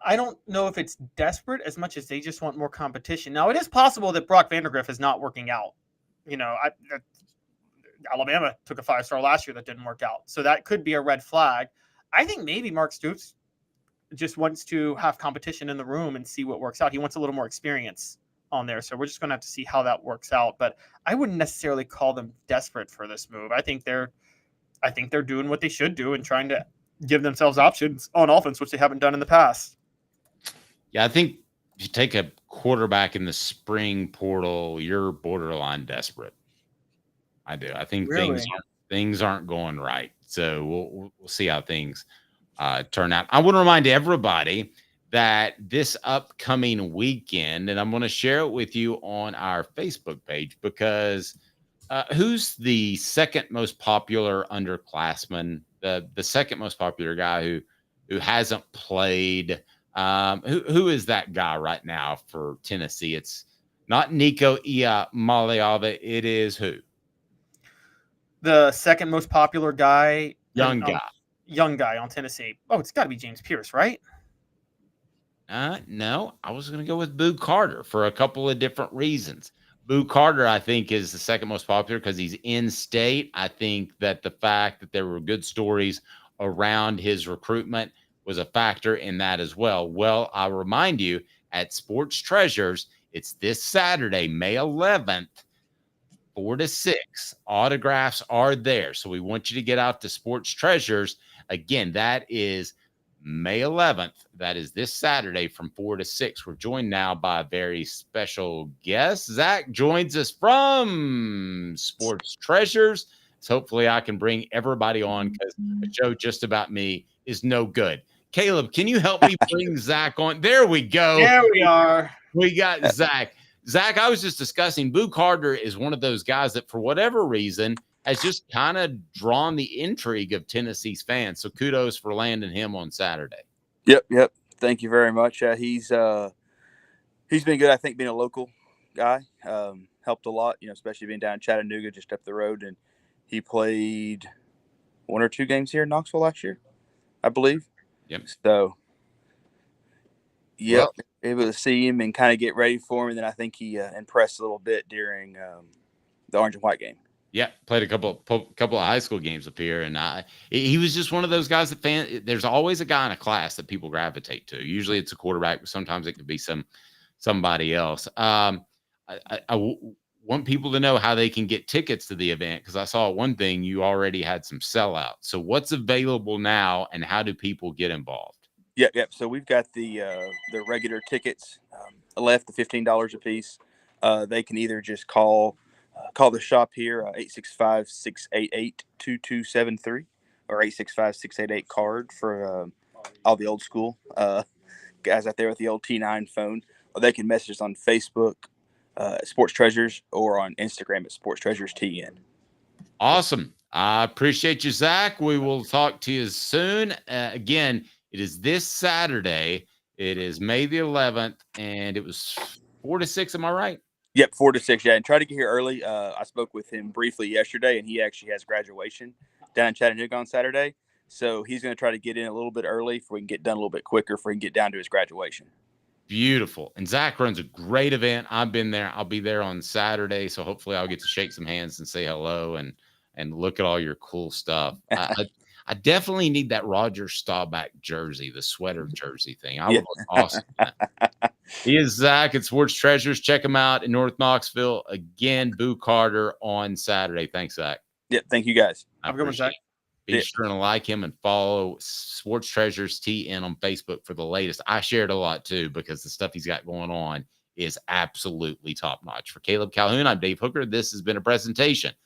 I don't know if it's desperate as much as they just want more competition. Now, it is possible that Brock Vandagriff is not working out. Alabama took a 5-star last year that didn't work out, so that could be a red flag. I think maybe Mark Stoops just wants to have competition in the room and see what works out. He wants a little more experience on there. So we're just going to have to see how that works out. But I wouldn't necessarily call them desperate for this move. I think they're doing what they should do and trying to give themselves options on offense, which they haven't done in the past. Yeah, I think if you take a quarterback in the spring portal, you're borderline desperate. I do. I think things aren't going right. So we'll see how things turn out. I want to remind everybody that this upcoming weekend, and I'm going to share it with you on our Facebook page, because who's the second most popular underclassman, the second most popular guy who hasn't played? Who is that guy right now for Tennessee? It's not Nico Iamaleava. It is who? The second most popular guy. Young guy on Tennessee. Oh, it's got to be James Pierce, right? No, I was going to go with Boo Carter for a couple of different reasons. Boo Carter, I think, is the second most popular because he's in state. I think that the fact that there were good stories around his recruitment was a factor in that as well. Well, I'll remind you, at Sports Treasures, it's this Saturday, May 11th, 4 to 6. Autographs are there. So we want you to get out to Sports Treasures. Again, that is May 11th. That is this Saturday from 4 to 6. We're joined now by a very special guest. Zach joins us from Sports Treasures. So hopefully I can bring everybody on because a show just about me is no good. Caleb, can you help me bring Zach on? There we go. There we are. We got Zach. Zach, I was just discussing Boo Carter is one of those guys that for whatever reason has just kind of drawn the intrigue of Tennessee's fans. So kudos for landing him on Saturday. Yep. Thank you very much. He's been good. I think being a local guy helped a lot, especially being down in Chattanooga, just up the road. And he played 1 or 2 games here in Knoxville last year, I believe. Yep. So, able to see him and kind of get ready for him. And then I think he impressed a little bit during the orange and white game. Yeah, played a couple of high school games up here, and he was just one of those guys that there's always a guy in a class that people gravitate to. Usually it's a quarterback, but sometimes it could be somebody else. I want people to know how they can get tickets to the event because I saw one thing, you already had some sellouts. So what's available now, and how do people get involved? Yep. So we've got the regular tickets left, the $15 a piece. They can either just call the shop here, 865-688-2273 or 865-688-CARD for all the old school guys out there with the old T9 phone. Or they can message us on Facebook, Sports Treasures, or on Instagram at Sports Treasures TN. Awesome. I appreciate you, Zach. We will talk to you soon. Again, it is this Saturday. It is May the 11th, and it was 4 to 6. Am I right? Yep, 4 to 6. Yeah, and try to get here early. I spoke with him briefly yesterday, and he actually has graduation down in Chattanooga on Saturday. So he's going to try to get in a little bit early if we can get done a little bit quicker, if we can get down to his graduation. Beautiful. And Zach runs a great event. I've been there. I'll be there on Saturday. So hopefully I'll get to shake some hands and say hello and look at all your cool stuff. I definitely need that Roger Staubach jersey, the sweater jersey thing. I would look awesome. He is Zach at Sports Treasures. Check him out in North Knoxville. Again, Boo Carter on Saturday. Thanks, Zach. Yeah, thank you guys. Have a good one, Zach. Be sure to like him and follow Sports Treasures TN on Facebook for the latest. I shared a lot too because the stuff he's got going on is absolutely top notch. For Caleb Calhoun, I'm Dave Hooker. This has been a presentation